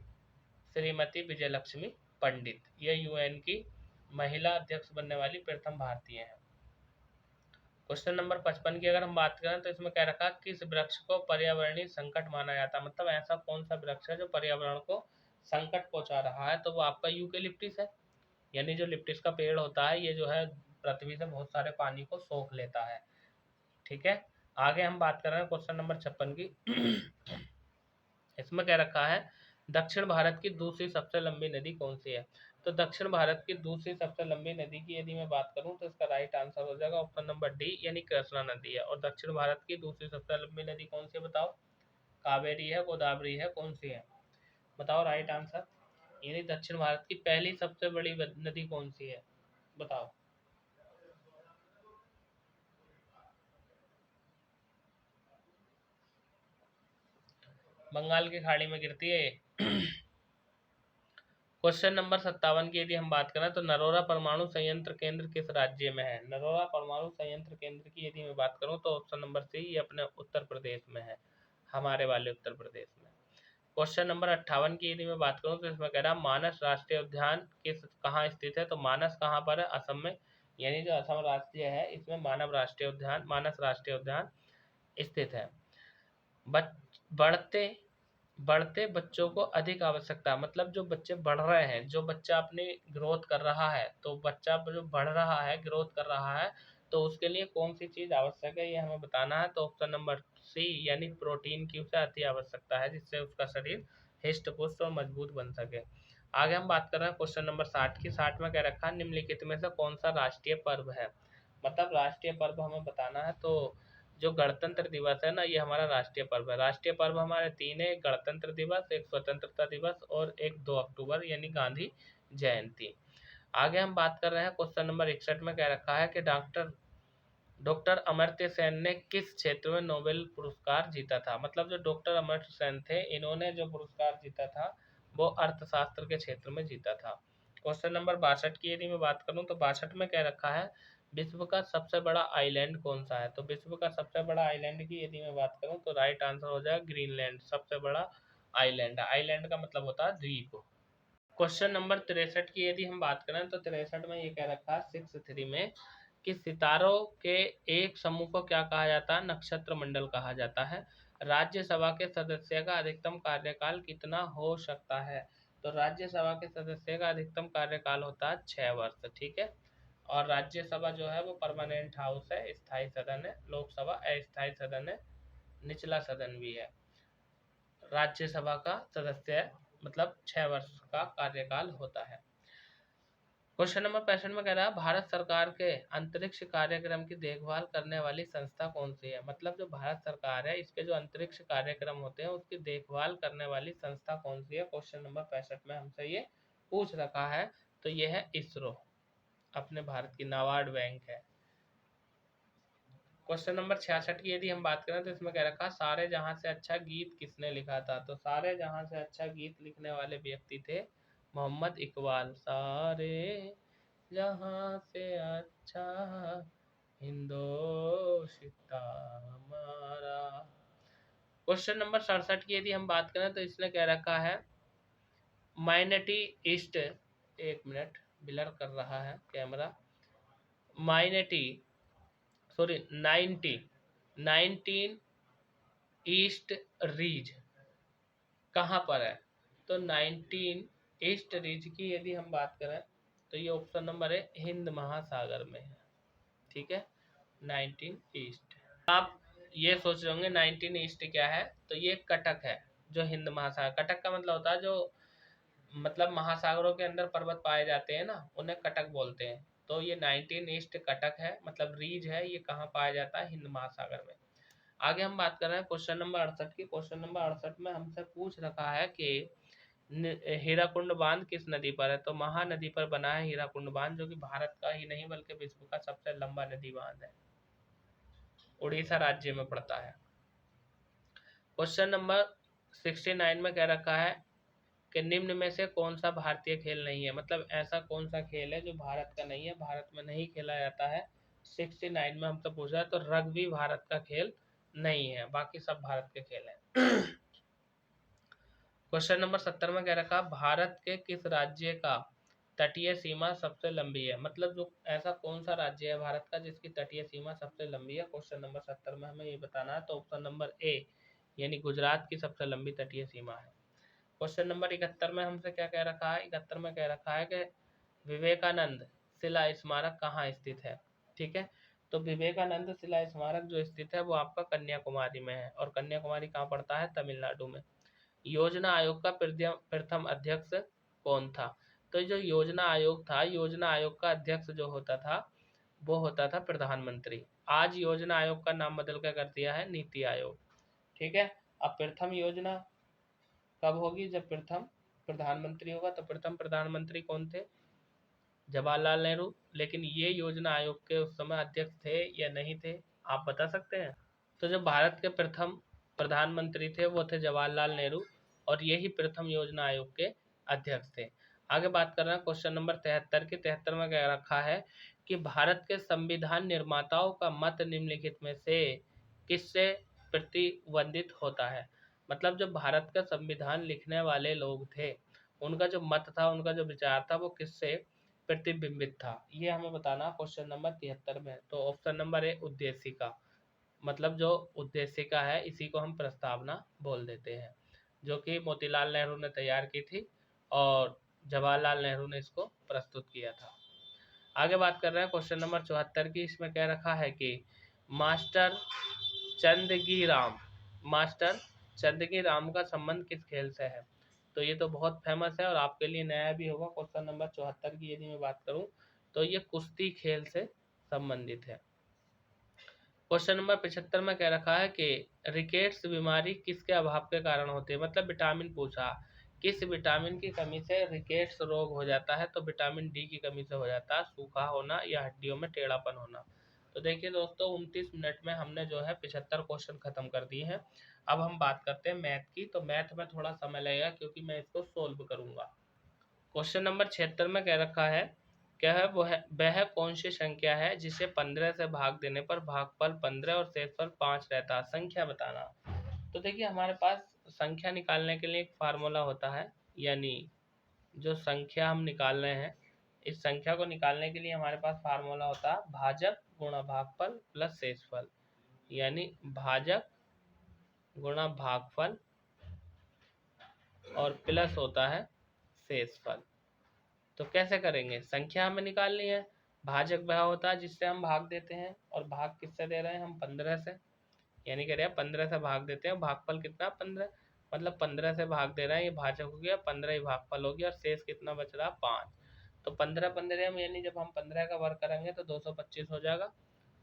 श्रीमती विजयलक्ष्मी पंडित। ये यूएन की महिला अध्यक्ष बनने वाली प्रथम भारतीय है। क्वेश्चन नंबर 55 की अगर हम बात करें तो इसमें कह रखा है किस वृक्ष को पर्यावरणीय संकट माना जाता है। मतलब ऐसा कौन सा वृक्ष है जो पर्यावरण को संकट पहुंचा रहा है। तो वो आपका यूकेलिप्टिस है, यानी जो लिप्टिस का पेड़ होता है ये जो है पृथ्वी से बहुत सारे पानी को सोख लेता है। ठीक है, आगे हम बात कर रहे हैं क्वेश्चन नंबर 56 की। इसमें कह रखा है दक्षिण भारत की दूसरी सबसे लंबी नदी कौन सी है। तो दक्षिण भारत की दूसरी सबसे लंबी नदी की यदि मैं बात करूं तो इसका राइट आंसर हो जाएगा ऑप्शन नंबर डी, यानी कृष्णा नदी है। और दक्षिण भारत की दूसरी सबसे लंबी नदी कौन सी है बताओ, कावेरी है, गोदावरी है, कौन सी है बताओ राइट आंसर। यानी दक्षिण भारत की पहली सबसे बड़ी नदी कौन सी है बताओ। बंगाल की खाड़ी में गिरती है। क्वेश्चन नंबर 57 की यदि हम बात करें तो नरोरा परमाणु संयंत्र केंद्र किस राज्य में है। नरोरा परमाणु संयंत्र केंद्र की यदि मैं बात करूं तो ऑप्शन नंबर सी, ये अपने उत्तर प्रदेश में है, हमारे वाले उत्तर प्रदेश में। क्वेश्चन नंबर 58 की यदि मैं बात करूं तो इसमें कह रहा है मानस राष्ट्रीय उद्यान किस कहाँ स्थित है। तो मानस कहाँ पर है, असम में, यानी जो असम राज्य है इसमें मानस राष्ट्रीय उद्यान स्थित है। बढ़ते बढ़ते बच्चों को अधिक आवश्यकता, मतलब जो बच्चे बढ़ रहे हैं, जो बच्चा अपनी ग्रोथ कर रहा है, तो बच्चा जो बढ़ रहा है ग्रोथ कर रहा है तो उसके लिए कौन सी चीज आवश्यक है ये हमें बताना है। तो ऑप्शन नंबर सी, यानी प्रोटीन की उसे अति आवश्यकता है जिससे उसका शरीर हिष्ट पुष्ट और मजबूत बन सके। आगे हम बात कर रहे हैं क्वेश्चन नंबर 60 की। 60 में क्या रखा है निम्नलिखित में से कौन सा राष्ट्रीय पर्व है। मतलब राष्ट्रीय पर्व हमें बताना है। तो जो गणतंत्र दिवस है ना, ये हमारा राष्ट्रीय पर्व है। राष्ट्रीय पर्व हमारे तीन है, एक गणतंत्र दिवस, एक स्वतंत्रता दिवस और एक 2 अक्टूबर यानी गांधी जयंती। आगे हम बात कर रहे हैं क्वेश्चन नंबर 61 में कह रखा है कि डॉक्टर डॉक्टर अमर्त्य सेन ने किस क्षेत्र में नोबेल पुरस्कार जीता था। मतलब जो डॉक्टर अमर्त्य सेन थे इन्होंने जो पुरस्कार जीता था वो अर्थशास्त्र के क्षेत्र में जीता था। क्वेश्चन नंबर 62 की यदि मैं बात करूं तो 62 में कह रखा है विश्व का सबसे बड़ा आइलैंड कौन सा है। तो विश्व का सबसे बड़ा आइलैंड की यदि मैं बात करूं तो राइट आंसर हो जाएगा ग्रीनलैंड, सबसे बड़ा आइलैंड। आइलैंड का मतलब होता है द्वीप। क्वेश्चन नंबर 63 की यदि हम बात करें तो 63 में ये कह रखा है 63 में कि सितारों के एक समूह को क्या कहा जाता है, नक्षत्र मंडल कहा जाता है। राज्यसभा के सदस्य का अधिकतम कार्यकाल कितना हो सकता है। तो राज्यसभा के सदस्य का अधिकतम कार्यकाल होता है 6 वर्ष। ठीक है, और राज्यसभा जो है वो परमानेंट हाउस है, स्थायी सदन है। लोकसभा अस्थायी सदन है, निचला सदन भी है। राज्यसभा का सदस्य है मतलब 6 वर्ष का कार्यकाल होता है। क्वेश्चन नंबर 65 में कह रहा है भारत सरकार के अंतरिक्ष कार्यक्रम की देखभाल करने वाली संस्था कौन सी है। मतलब जो भारत सरकार है इसके जो अंतरिक्ष कार्यक्रम होते हैं उसकी देखभाल करने वाली संस्था कौन सी है, क्वेश्चन नंबर 65 में हमसे ये पूछ रखा है। तो ये है इसरो, अपने भारत की नाबार्ड बैंक है। क्वेश्चन नंबर 66 की यदि हम बात करें तो इसमें कह रखा सारे जहां से अच्छा गीत किसने लिखा था। तो सारे जहां से अच्छा गीत लिखने वाले व्यक्ति थे मोहम्मद इकबाल। सारे जहां से अच्छा हिंदोस्तां हमारा। क्वेश्चन नंबर 67 की यदि हम बात करें तो इसने कह रखा है माइनटी ईस्ट, एक मिनट ब्लर कर रहा है कैमरा, माइनटी सॉरी 19 ईस्ट रीज कहाँ पर है। तो 19 ईस्ट रीज की यदि हम बात करें तो ये ऑप्शन नंबर है हिंद महासागर में है। ठीक है, 19 ईस्ट। आप ये सोच रहे होंगे 19 ईस्ट क्या है, तो ये कटक है जो हिंद महासागर। कटक का मतलब होता है जो मतलब महासागरों के अंदर पर्वत पाए जाते हैं ना, उन्हें कटक बोलते हैं। तो ये 19 ईस्ट कटक है, मतलब रीज है, ये कहाँ पाया जाता है, हिंद महासागर में। आगे हम बात कर रहे हैं क्वेश्चन नंबर 68 की। क्वेश्चन नंबर 68 में हमसे पूछ रखा है कि हीराकुंड बांध किस नदी पर है। तो महानदी पर बना है हीराकुंड बांध, जो कि भारत का ही नहीं बल्कि विश्व का सबसे लंबा नदी बांध है, उड़ीसा राज्य में पड़ता है। क्वेश्चन नंबर 69 में कह रखा है कि निम्न में से कौन सा भारतीय खेल नहीं है। मतलब ऐसा कौन सा खेल है जो भारत का नहीं है, भारत में नहीं खेला जाता है। 69 में हमसे पूछा है, तो रग्बी भारत का खेल नहीं है, बाकी सब भारत के खेल हैं। क्वेश्चन नंबर 70 में कह रखा भारत के किस राज्य का तटीय सीमा सबसे लंबी है। मतलब जो ऐसा कौन सा राज्य है भारत का जिसकी तटीय सीमा सबसे लंबी है, क्वेश्चन नंबर 70 में हमें ये बताना है। तो ऑप्शन नंबर ए यानी गुजरात की सबसे लंबी तटीय सीमा है। क्वेश्चन नंबर 71 में हमसे क्या कह रखा है, 71 में कह रखा है कि विवेकानंद शिला स्मारक कहाँ स्थित है। ठीक है, तो विवेकानंद शिला स्मारक जो स्थित है वो आपका कन्याकुमारी में है, और कन्याकुमारी कहाँ पड़ता है, तमिलनाडु में। योजना आयोग का प्रथम अध्यक्ष कौन था। तो जो योजना आयोग था, योजना आयोग का अध्यक्ष जो होता था वो होता था प्रधानमंत्री। आज योजना आयोग का नाम बदल कर दिया है नीति आयोग। ठीक है, अब प्रथम योजना कब होगी, जब प्रथम प्रधानमंत्री होगा। तो प्रथम प्रधानमंत्री कौन थे, जवाहरलाल नेहरू। लेकिन ये योजना आयोग के उस समय अध्यक्ष थे या नहीं थे, आप बता सकते हैं। तो जो भारत के प्रथम प्रधानमंत्री थे वो थे जवाहरलाल नेहरू, और यही प्रथम योजना आयोग के अध्यक्ष थे। आगे बात कर रहे हैं क्वेश्चन नंबर 73 की। 73 में क्या रखा है कि भारत के संविधान निर्माताओं का मत निम्नलिखित में से किससे प्रतिबंधित होता है। मतलब जो भारत का संविधान लिखने वाले लोग थे उनका जो मत था, उनका जो विचार था वो किससे प्रतिबिंबित था, ये हमें बताना क्वेश्चन नंबर 73 में। तो ऑप्शन नंबर ए उद्देशिका, मतलब जो उद्देशिका है इसी को हम प्रस्तावना बोल देते हैं, जो कि मोतीलाल नेहरू ने तैयार की थी और जवाहरलाल नेहरू ने इसको प्रस्तुत किया था। आगे बात कर रहे हैं क्वेश्चन नंबर 74 की। इसमें कह रखा है कि मास्टर चंदगी राम का संबंध किस खेल से है। तो ये तो बहुत फेमस है और आपके लिए नया भी होगा। क्वेश्चन नंबर 74 की यदि मैं बात करूं तो ये कुश्ती खेल से संबंधित है। क्वेश्चन नंबर 75 में कह रखा है कि रिकेट्स बीमारी किसके अभाव के कारण होती है। मतलब विटामिन पूछा, किस विटामिन की कमी से रिकेट्स रोग हो जाता है। तो विटामिन डी की कमी से हो जाता है, सूखा होना या हड्डियों में टेढ़ापन होना। तो देखिए दोस्तों 29 मिनट में हमने जो है 75 क्वेश्चन खत्म कर दिए हैं। अब हम बात करते हैं मैथ की। तो मैथ में थोड़ा समय लगेगा क्योंकि मैं इसको सोल्व करूंगा। क्वेश्चन नंबर 76 में कह रखा है क्या है वह कौन सी संख्या है जिसे 15 से भाग देने पर भागफल 15 और शेषफल 5 रहता है, संख्या बताना। तो देखिए हमारे पास संख्या निकालने के लिए एक फार्मूला होता है, यानी जो संख्या हम निकाल रहे हैं इस संख्या को निकालने के लिए हमारे पास फार्मूला होता है भाजक गुणा भागफल प्लस शेषफल, यानी भाजक गुणा भागफल और प्लस होता है शेषफल। तो कैसे करेंगे, संख्या हमें निकालनी है, भाजक वह होता है जिससे हम भाग देते हैं, और भाग किससे दे रहे हैं हम 15 से, यानी कह रहे हैं 15 से भाग देते हैं, भागफल कितना 15। मतलब 15 से भाग दे रहा है, ये भाजक हो गया, 15 ही भागफल हो गया और शेष कितना बच रहा, 5। तो 15 15 में यानी जब हम 15 का वर्ग करेंगे तो 225 हो जाएगा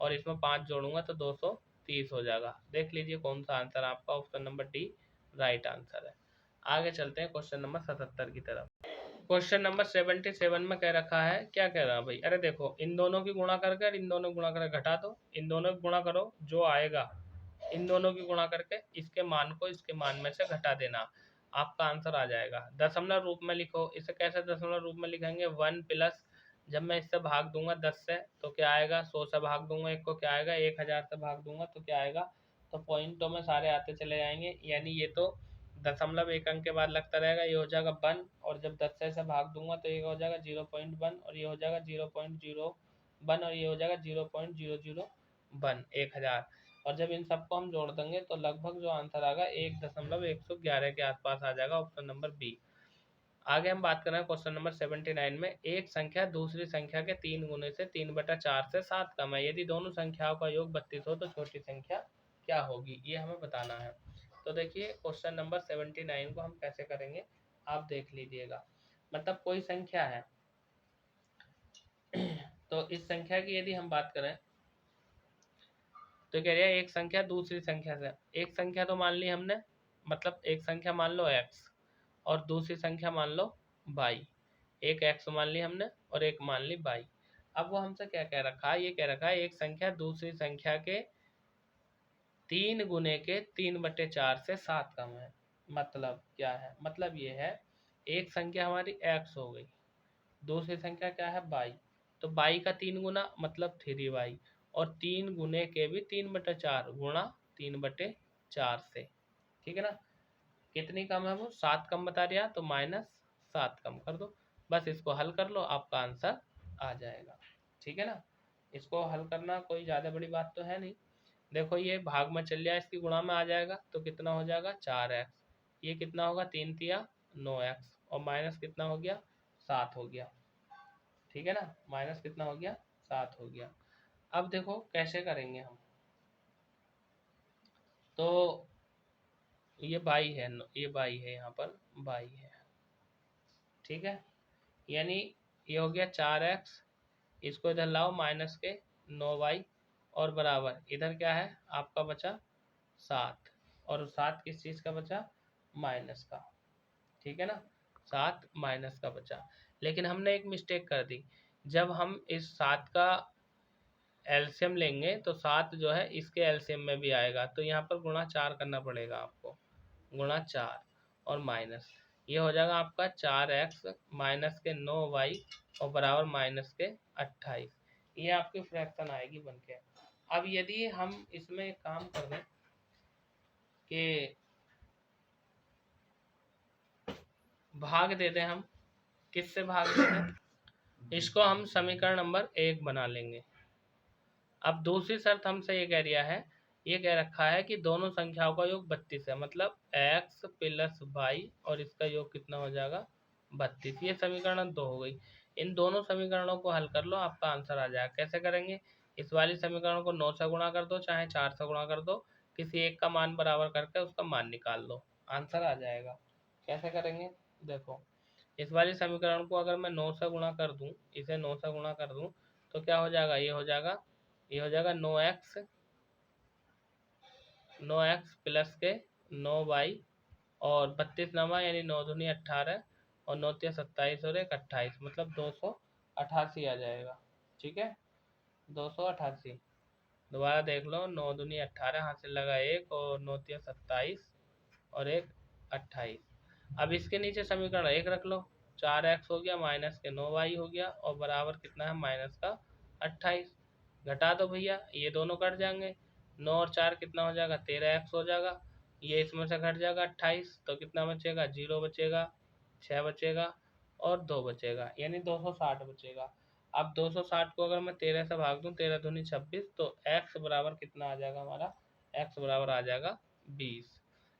और इसमें 5 जोड़ूंगा तो 230 हो जाएगा। देख लीजिए कौन सा आंसर आपका, option number D right answer है। आगे चलते हैं क्वेश्चन नंबर 77 की तरफ। क्वेश्चन नंबर 77 में कह रखा है, क्या कह रहा है भाई, अरे देखो इन दोनों की गुणा करके इन दोनों की गुणा करके घटा दो, इन दोनों की गुणा करो, जो आएगा इन दोनों की गुणा करके इसके मान को इसके मान में से घटा देना, आपका आंसर आ जाएगा। दशमलव रूप में लिखो, इसे कैसे दशमलव रूप में लिखेंगे, 1 प्लस, जब मैं इससे भाग दूंगा 10 से तो क्या आएगा, 100 से भाग दूंगा एक को क्या आएगा, 1000 से भाग दूंगा तो क्या आएगा, तो पॉइंटों में सारे आते चले जाएंगे, यानी ये तो दशमलव एक अंक के बाद लगता रहेगा, ये हो जाएगा 1 और जब 10 से भाग दूंगा तो ये हो जाएगा 0.1 और ये हो जाएगा 0.01 और ये हो जाएगा 0.001 1000 और जब इन सबको हम जोड़ देंगे तो लगभग जो आंसर आएगा 1.111 के आसपास आ जाएगा, ऑप्शन नंबर बी। आगे हम बात कर रहे हैं क्वेश्चन नंबर 79 में, एक संख्या दूसरी संख्या के 3 गुने से 3/4 से 7 कम है, यदि दोनों संख्याओं का योग 32 हो तो छोटी संख्या क्या होगी, ये हमें बताना है। तो देखिए क्वेश्चन नंबर 79 को हम कैसे करेंगे, आप देख लीजिएगा। मतलब कोई संख्या है तो इस संख्या की यदि हम बात करें तो कह रहा है एक संख्या दूसरी संख्या से, एक संख्या तो मान ली हमने, मतलब एक संख्या मान लो x और दूसरी संख्या मान लो y, एक x मान ली हमने और एक मान ली y। अब वो हमसे क्या कह रखा है, ये कह रखा है एक संख्या दूसरी संख्या के 3 गुने के 3/4 से 7 कम है। मतलब क्या है, मतलब ये है एक संख्या हमारी x हो गई, दूसरी संख्या क्या है y, तो y का 3 गुना मतलब 3y और 3 गुने के भी 3/4 गुणा 3/4 से, ठीक है ना। कितनी कम है वो, 7 कम बता दिया तो -7 कम कर दो, बस इसको हल कर लो आपका आंसर आ जाएगा, ठीक है ना। इसको हल करना कोई ज़्यादा बड़ी बात तो है नहीं। देखो ये भाग में चल जाए, इसकी गुणा में आ जाएगा तो कितना हो जाएगा 4x, ये कितना होगा 3 तिया 9x और माइनस कितना हो गया 7 हो गया, ठीक है ना, माइनस कितना हो गया 7 हो गया। अब देखो कैसे करेंगे हम, तो ये बाई है, ये बाई है, यहाँ पर बाई है, ठीक है, यानी ये हो गया 4x, इसको इधर लाओ माइनस के 9y और बराबर इधर क्या है आपका बचा 7 और 7 किस चीज़ का बचा, माइनस का, ठीक है ना, 7 माइनस का बचा। लेकिन हमने एक मिस्टेक कर दी, जब हम इस 7 का एलसीएम लेंगे तो 7 जो है इसके एलसीएम में भी आएगा, तो यहाँ पर गुणा 4 करना पड़ेगा आपको, गुणा 4 और माइनस, ये हो जाएगा आपका 4x माइनस के 9y और बराबर माइनस के 28, ये आपकी फ्रैक्शन आएगी बन के। अब यदि हम इसमें एक काम कर दें कि भाग दे दें, हम किससे भाग दे दें, इसको हम समीकरण नंबर 1 बना लेंगे। अब दूसरी शर्त हमसे ये कह दिया है, ये कह रखा है कि दोनों संख्याओं का योग 32 है, मतलब x प्लस वाई और इसका योग कितना हो जाएगा 32, ये समीकरण 2 हो गई। इन दोनों समीकरणों को हल कर लो, आपका आंसर आ जाएगा। कैसे करेंगे, इस वाली समीकरण को 9 से गुणा कर दो चाहे 4 से गुणा कर दो, किसी एक का मान बराबर करके उसका मान निकाल लो, आंसर आ जाएगा। कैसे करेंगे, देखो इस वाली समीकरण को अगर मैं 9 से गुणा कर दूं, इसे 9 से गुणा कर दूं तो क्या हो जाएगा, ये हो जाएगा 9x प्लस के 9y और 32 नवा यानी 9 दूनी 18 और 9 तिया 27 और 1 28, मतलब 288 आ जाएगा, ठीक है 288। दोबारा देख लो, 9 दूनी 18 हाथ से लगा 1 और 9 तिया 27 और 1 28। अब इसके नीचे समीकरण 1 रख लो, 4x हो गया माइनस के 9y हो गया और बराबर कितना है माइनस का 28, घटा दो भैया ये दोनों कट जाएंगे, 9 और 4 कितना हो जाएगा 13x हो जाएगा, ये इसमें से घट जाएगा 28 तो कितना बचेगा 0 बचेगा, 6 बचेगा और 2 बचेगा, यानी 260 बचेगा। अब 260 को अगर मैं 13 से भाग दूं, 13 दूनी 26, तो x बराबर कितना आ जाएगा हमारा, x बराबर आ जाएगा 20।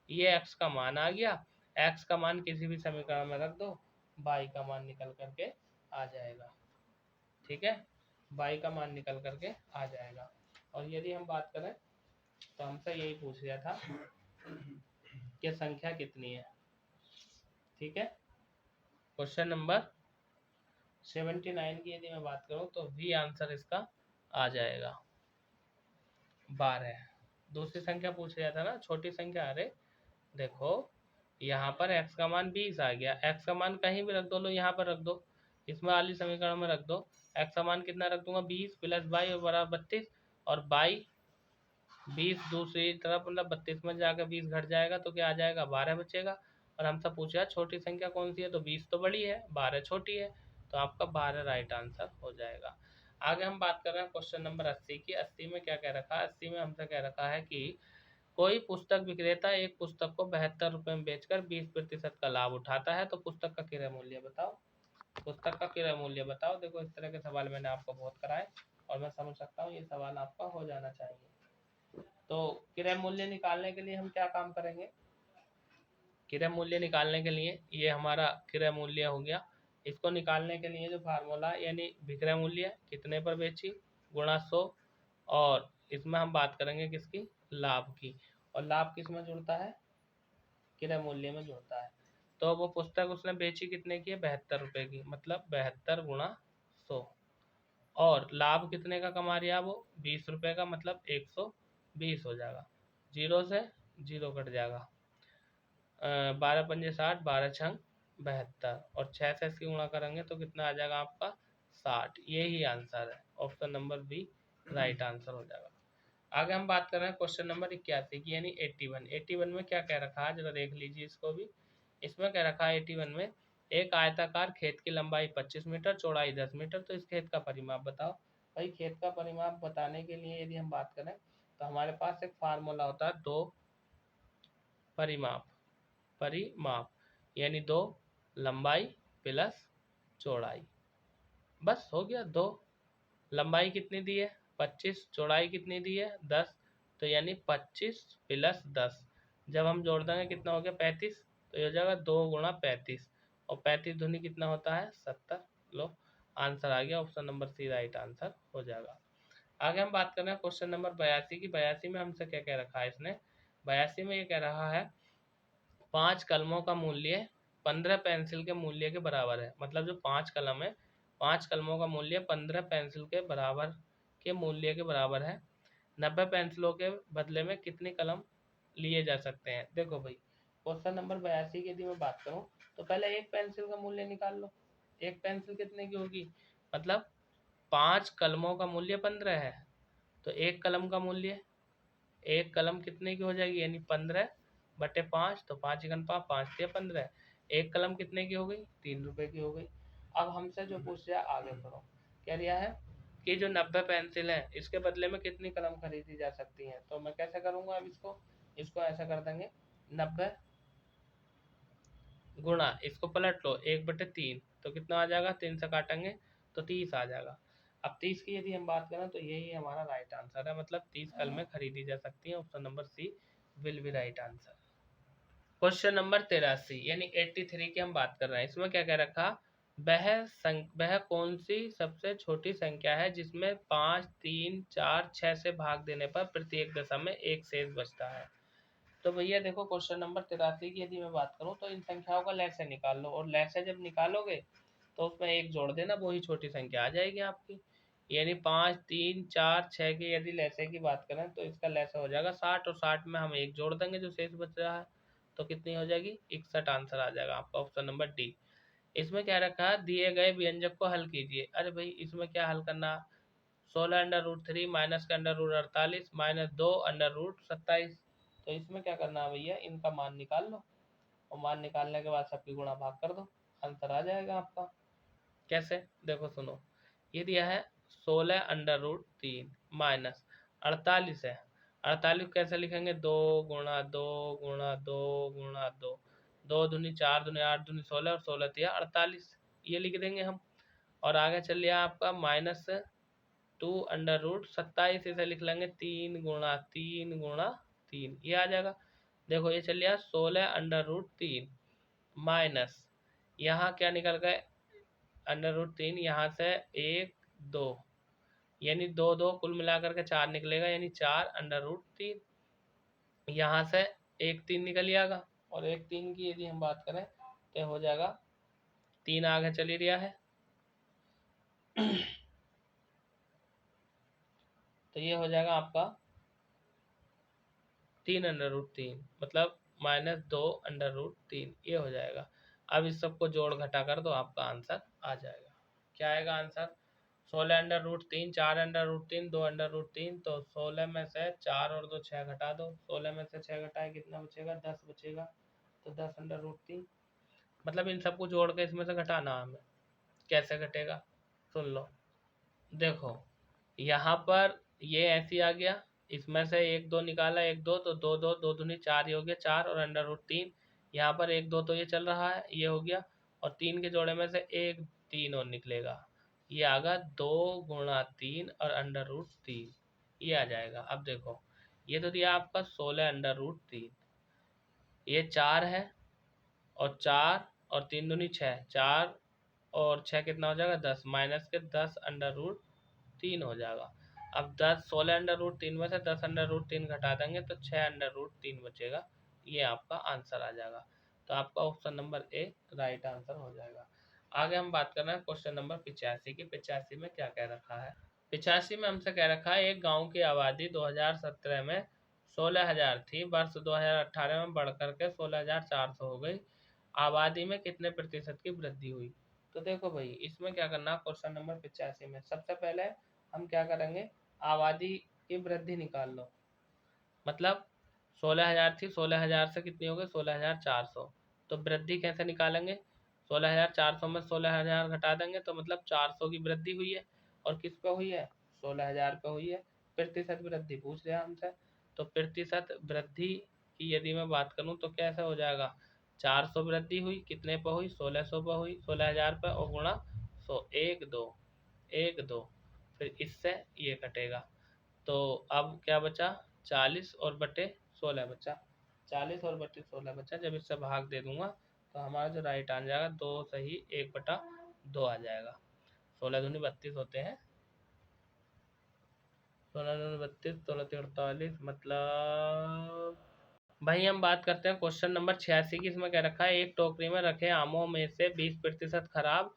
ये x का मान आ गया, x का मान किसी भी समीकरण में रख दो, y का मान निकल करके आ जाएगा, ठीक है, y का मान निकल करके आ जाएगा। और यदि हम बात करें तो हमसे यही पूछ लिया था कि संख्या कितनी है। ठीक है, क्वेश्चन नंबर 79 की यदि मैं बात करूं तो भी आंसर इसका आ जाएगा 12। दूसरी संख्या पूछ लिया था ना, छोटी संख्या। अरे देखो यहाँ पर x का मान 20 आ गया, x का मान कहीं भी रख दो, लो यहाँ पर रख दो, इसमें वाली समीकरण में रख दो। x का मान कितना रख दूंगा 20 प्लस 22 बराबर 32, और 20 दूसरी तरफ मतलब 32 में जाकर 20 घट जाएगा तो क्या आ जाएगा 12 बचेगा। और हमसे पूछा छोटी संख्या कौन सी है, तो 20 तो बड़ी है, 12 छोटी है, तो आपका 12 राइट आंसर हो जाएगा। आगे हम बात कर रहे हैं क्वेश्चन नंबर 80 की। 80 में क्या कह रखा है, 80 में हमसे कह रखा है कि कोई पुस्तक विक्रेता एक पुस्तक को 72 रुपये में बेचकर 20% का लाभ उठाता है, तो पुस्तक का क्रय मूल्य बताओ। पुस्तक का क्रय मूल्य बताओ। देखो इस तरह के सवाल मैंने आपको बहुत कराए और मैं समझ सकता हूँ ये सवाल आपका हो जाना चाहिए। तो क्रय मूल्य निकालने के लिए हम क्या काम करेंगे, क्रय मूल्य निकालने के लिए ये हमारा क्रय मूल्य हो गया। इसको निकालने के लिए जो फार्मूला यानी विक्रय मूल्य कितने पर बेची गुणा 100, और इसमें हम बात करेंगे किसकी, लाभ की, और लाभ किस में जुड़ता है, क्रय मूल्य में जुड़ता है। तो वो पुस्तक उसने बेची कितने की है 72 रुपये की, मतलब 72 गुणा 100, और लाभ कितने का कमा रहा वो 20 रुपये का, मतलब 120 हो जाएगा। जीरो से जीरो कट जाएगा, 12 पंजे 60, 12 छंग 72, और 6 से इसकी गुणा करेंगे तो कितना आ जाएगा आपका 60। यही आंसर है, option number B right answer हो जाएगा। आगे हम बात कर रहे हैं क्वेश्चन नंबर 81 की यानी 81। 81 में क्या कह रखा है जरा देख लीजिए इसको भी। इसमें कह रखा है 81 में एक आयताकार खेत की लंबाई 25 मीटर, चौड़ाई 10 मीटर, तो इस खेत का परिमाप बताओ। भाई खेत का परिमाप बताने के लिए यदि हम बात करें तो हमारे पास एक फार्मूला होता है, दो परिमाप यानी दो लंबाई प्लस चौड़ाई, बस हो गया। दो लंबाई कितनी दी है 25, चौड़ाई कितनी दी है 10, तो यानी 25 प्लस 10, जब हम जोड़ देंगे कितना हो गया 35, तो ये हो जाएगा 2 गुणा 35, और 35 दूनी कितना होता है 70। लो आंसर आ गया, option number C right answer हो जाएगा। आगे हम बात कर रहे हैं क्वेश्चन नंबर 82 की। 82 में हमसे क्या कह रखा है इसने, 82 में ये कह रहा है 5 कलमों का मूल्य 15 पेंसिल के मूल्य के बराबर है। मतलब जो 5 कलम है, 5 कलमों का मूल्य 15 पेंसिल के बराबर के मूल्य के बराबर है। 90 पेंसिलों के बदले में कितनी कलम लिए जा सकते हैं। देखो भाई क्वेश्चन नंबर 82 की यदि मैं बात करूं तो पहले एक पेंसिल का मूल्य निकाल लो। एक पेंसिल कितने की होगी, मतलब 5 कलमों का मूल्य 15 है, तो एक कलम का मूल्य, एक कलम कितने की हो जाएगी यानी 15/5, तो 5 एकन 5 से 15, एक कलम कितने की हो गई 3 रुपए की हो गई। अब हमसे जो पूछ रहा आगे करो, क्या दिया है कि जो 90 पेंसिल है इसके बदले में कितनी कलम खरीदी जा सकती है। तो मैं कैसे करूंगा अब इसको ऐसा कर देंगे 90 गुणा, इसको पलट लो 1/3, तो कितना आ जाएगा 3 से काटेंगे तो 30 आ जाएगा। अब 30 की यदि हम बात करें तो यही हमारा राइट आंसर है, मतलब 30 कलमें खरीदी जा सकती हैं, option number C will be right answer. Question number 83 यानी 83 की हम बात कर रहे हैं। इसमें क्या कह रखा, वह कौन सी सबसे छोटी संख्या है जिसमें 5, 3, 4, 6 से भाग देने पर प्रत्येक दशा में एक शेष बचता है। तो भैया देखो क्वेश्चन नंबर 83 की यदि मैं बात करूं तो इन संख्याओं का लैसे निकाल लो, और लैसे जब निकालोगे तो उसमें एक जोड़ देना, वही छोटी संख्या आ जाएगी आपकी। यानी 5, 3, 4, 6 की यदि लैसे की बात करें तो इसका लैसा हो जाएगा 60, और 60 में हम एक जोड़ देंगे जो शेष बच रहा है, तो कितनी हो जाएगी 61 आंसर आ जाएगा आपका, ऑप्शन नंबर डी। इसमें क्या रखा है, दिए गए व्यंजक को हल कीजिए। अरे भाई इसमें क्या हल करना, 16√3 माइनस का √48 माइनस 2√27, तो इसमें क्या करना है भैया, इनका मान निकाल लो, और मान निकालने के बाद सबकी गुणा भाग कर दो, आंसर आ जाएगा आपका। कैसे, देखो सुनो, ये दिया है 16√3 माइनस 48 है, 48 कैसे लिखेंगे, 2 गुणा 2 गुणा 2 गुणा 2, 2 दूनी 4 दूनी 8 दूनी 16, और 16 तिया 48, ये लिख देंगे हम। और आगे चल लिया आपका माइनस 2√27, इसे लिख लेंगे 3 गुणा 3 ये आ जाएगा। देखो ये चल गया 16√3 माइनस, यहाँ क्या निकल गए √3, यहाँ से 1 2, यानी 2 2 कुल मिलाकर के 4 निकलेगा, यानी 4√3, यहाँ से एक 3 निकल आएगा, और एक 3 की यदि हम बात करें तो हो जाएगा 3 आगे चली रहा है तो ये हो जाएगा आपका 3√3, मतलब -2√3 ये हो जाएगा। अब इस सबको जोड़ घटा कर दो, आपका आंसर आ जाएगा। क्या आएगा आंसर? 16√3, 4√3, 2√3, तो 16 में से 4 और 2 6 घटा दो, 16 में से 6 घटाए कितना बचेगा? 10 बचेगा, तो 10√3, मतलब इन सबको जोड़ के इसमें से घटाना हमें। कैसे घटेगा सुन लो, देखो यहाँ पर ये ऐसे आ गया, इसमें से 1 2 निकाला, 1 2, तो 2 2 2 दूनी 4, ये हो गया 4, और √3 यहाँ पर 1 2 तो ये चल रहा है, ये हो गया, और 3 के जोड़े में से 1 3 और निकलेगा, ये आगा 2 गुणा 3 और √3 ये आ जाएगा। अब देखो ये तो दिया आपका 16√3, ये 4 है, और 4 और 3 दूनी 6, 4 और 6 कितना हो जाएगा? 10, माइनस के 10√3 हो जाएगा। अब 16√3 में से 10√3 घटा देंगे तो 6√3 बचेगा, ये आपका आंसर आ जाएगा। तो आपका option number A right answer हो जाएगा। आगे हम बात कर रहे हैं क्वेश्चन नंबर 85 की। 85 में क्या कह रखा है? 85 में हमसे कह रखा है एक गांव की आबादी 2017 में 16,000 थी, वर्ष 2018 में बढ़कर के 16,400 हो गई। आबादी में कितने प्रतिशत की वृद्धि हुई? तो देखो भाई इसमें क्या करना, क्वेश्चन नंबर 85 में सबसे पहले हम क्या करेंगे, आबादी की वृद्धि निकाल लो। मतलब 16,000 थी, 16,000 से कितनी हो गई? 16,400। तो वृद्धि कैसे निकालेंगे? 16,400 में 16,000 घटा देंगे, तो मतलब 400 की वृद्धि हुई है। और किस पे हुई है? 16,000 पे हुई है। प्रतिशत वृद्धि पूछ रहे हैं हमसे, तो प्रतिशत वृद्धि की यदि मैं बात करूं तो कैसे हो जाएगा? 400 वृद्धि हुई, कितने पे हुई? 1600 पे हुई, 16,000 पे, और गुणा 100, 1 2 1 2, फिर इससे ये कटेगा, तो अब क्या बचा? 40 और बटे 16 बचा, 40 और बटे 16 बचा। जब इससे भाग दे दूंगा तो हमारा जो राइट आ जाएगा 2 सही 1/2 आ जाएगा। 16 दूनी 32 होते हैं, 16 दूनी 32, 16 48, मतलब भाई हम बात करते हैं क्वेश्चन नंबर 86 की। इसमें क्या रखा है, एक टोकरी में रखे आमों में से 20% खराब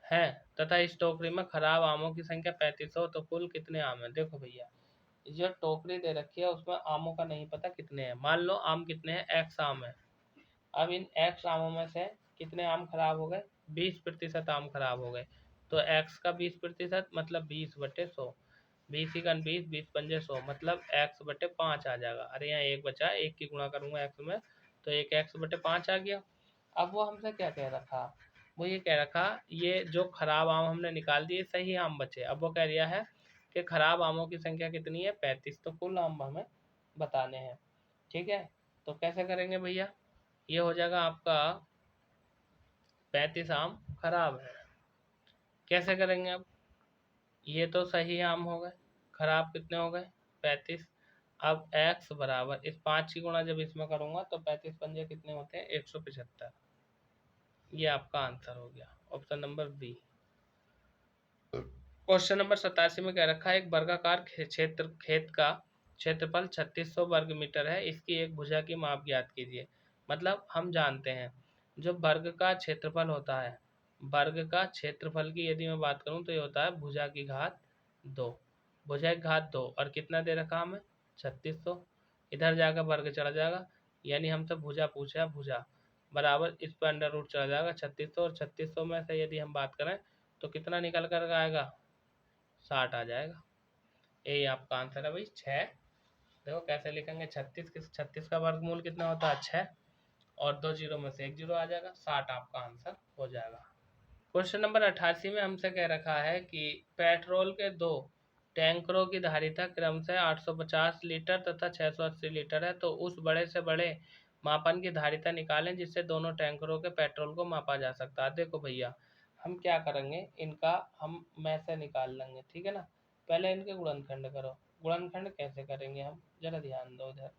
है तथा इस टोकरी में खराब आमों की संख्या 3500, तो कुल कितने आम है? देखो भैया जो टोकरी दे रखी है उसमें आमों का नहीं पता कितने हैं। मान लो आम कितने हैं? x आम है। अब इन x आमों में से कितने आम खराब हो गए? 20% आम खराब हो गए। तो x का 20% मतलब 20/100, 20 ही 20, 20 पंजे 100, मतलब x/5 आ जाएगा। अरे यहाँ एक बचा, एक की गुणा करूंगा x में, तो एक x/5 आ गया। अब वो हमसे क्या कह रखा, वो ये कह रखा ये जो खराब आम हमने निकाल दिए, सही आम बचे। अब वो कह दिया है कि खराब आमों की संख्या कितनी है? 35, तो कुल आम हमें बताने हैं। ठीक है, तो कैसे करेंगे भैया? ये हो जाएगा आपका 35 आम खराब है। कैसे करेंगे? अब ये तो सही आम हो गए, खराब कितने हो गए? 35। अब x बराबर इस 5 की गुणा जब इसमें करूंगा तो 35 पंजे कितने होते हैं? 175। ये आपका आंसर हो गया, option number B. Question number 87 में क्या रखा है, एक वर्गाकार खेत का क्षेत्रफल 3600 वर्ग मीटर है, इसकी एक भुजा की माप ज्ञात कीजिए। मतलब हम जानते हैं जो वर्ग का क्षेत्रफल होता है, वर्ग का क्षेत्रफल की यदि मैं बात करूं तो ये होता है भुजा की घात 2, भुजा की घात 2, और कितना दे रखा हमें? 3600। इधर जाकर वर्ग चढ़ जाएगा, यानी हमसे भुजा पूछा है, भुजा बराबर इस पर अंडर रूट चला जाएगा 3600, और 3600 में से यदि हम बात करें तो कितना निकल कर आएगा? 60 आ जाएगा। ये आपका आंसर है भाई 6। देखो कैसे लिखेंगे, 36 का वर्गमूल कितना होता है? 6, और 2 जीरो में से 1 जीरो आ जाएगा, 60 आपका आंसर हो जाएगा। क्वेश्चन नंबर 88 में हमसे कह रखा है कि पेट्रोल के 2 टैंकरों की धारिता क्रम से 850 लीटर तथा 680 लीटर है, तो उस बड़े से बड़े मापन की धारिता निकालें जिससे दोनों टैंकरों के पेट्रोल को मापा जा सकता है। देखो भैया हम क्या करेंगे, इनका हम में से निकाल लेंगे, ठीक है ना। पहले इनके गुणनखंड करो। गुणनखंड कैसे करेंगे हम, जरा ध्यान दो उधर।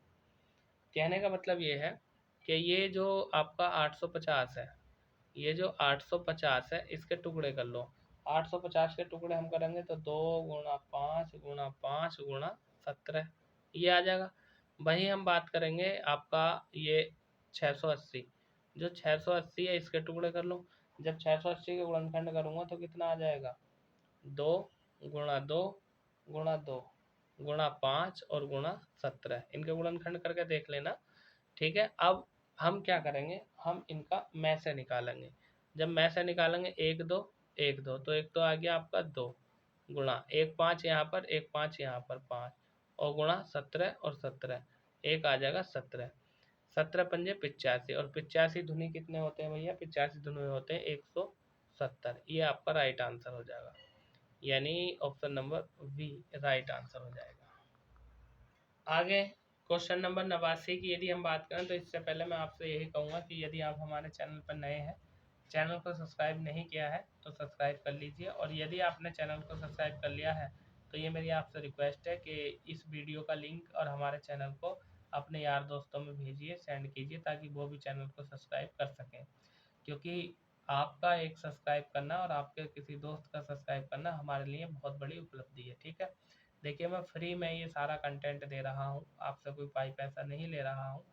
कहने का मतलब ये है कि ये जो आपका 850 है, ये जो 850 है इसके टुकड़े कर लो। 850 के टुकड़े हम करेंगे तो 2 गुणा 5 गुणा 5 गुणा 17 ये आ जाएगा। वही हम बात करेंगे आपका ये 680, जो 680 है इसके टुकड़े कर लो। जब 680 के गुणनखंड करूँगा तो कितना आ जाएगा, 2 गुणा 2 गुणा 2 गुणा 5 और गुणा 17, इनके गुणनखंड करके देख लेना। ठीक है, अब हम क्या करेंगे, हम इनका में से निकालेंगे। जब में से निकालेंगे 1 2 1 2, तो एक तो आ गया आपका 2 गुणा 1 5 यहाँ पर, 1 5 यहाँ पर 5 और गुणा 17 और 17, एक आ जाएगा 17, 17 पंजे 85 और 85 धुनी कितने होते हैं भैया, 85 धुनी होते हैं 170। ये आपका राइट आंसर हो जाएगा, यानी option number B right answer हो जाएगा। आगे क्वेश्चन नंबर 89 की यदि हम बात करें, तो इससे पहले मैं आपसे यही कहूँगा कि यदि आप हमारे चैनल पर नए हैं, चैनल को सब्सक्राइब नहीं किया है तो सब्सक्राइब कर लीजिए, और यदि आपने चैनल को सब्सक्राइब कर लिया है तो ये मेरी आपसे रिक्वेस्ट है कि इस वीडियो का लिंक और हमारे चैनल को अपने यार दोस्तों में भेजिए, सेंड कीजिए, ताकि वो भी चैनल को सब्सक्राइब कर सकें। क्योंकि आपका एक सब्सक्राइब करना और आपके किसी दोस्त का सब्सक्राइब करना हमारे लिए बहुत बड़ी उपलब्धि है। ठीक है, देखिए मैं फ्री में ये सारा कंटेंट दे रहा हूँ, आपसे कोई पैसा नहीं ले रहा हूँ,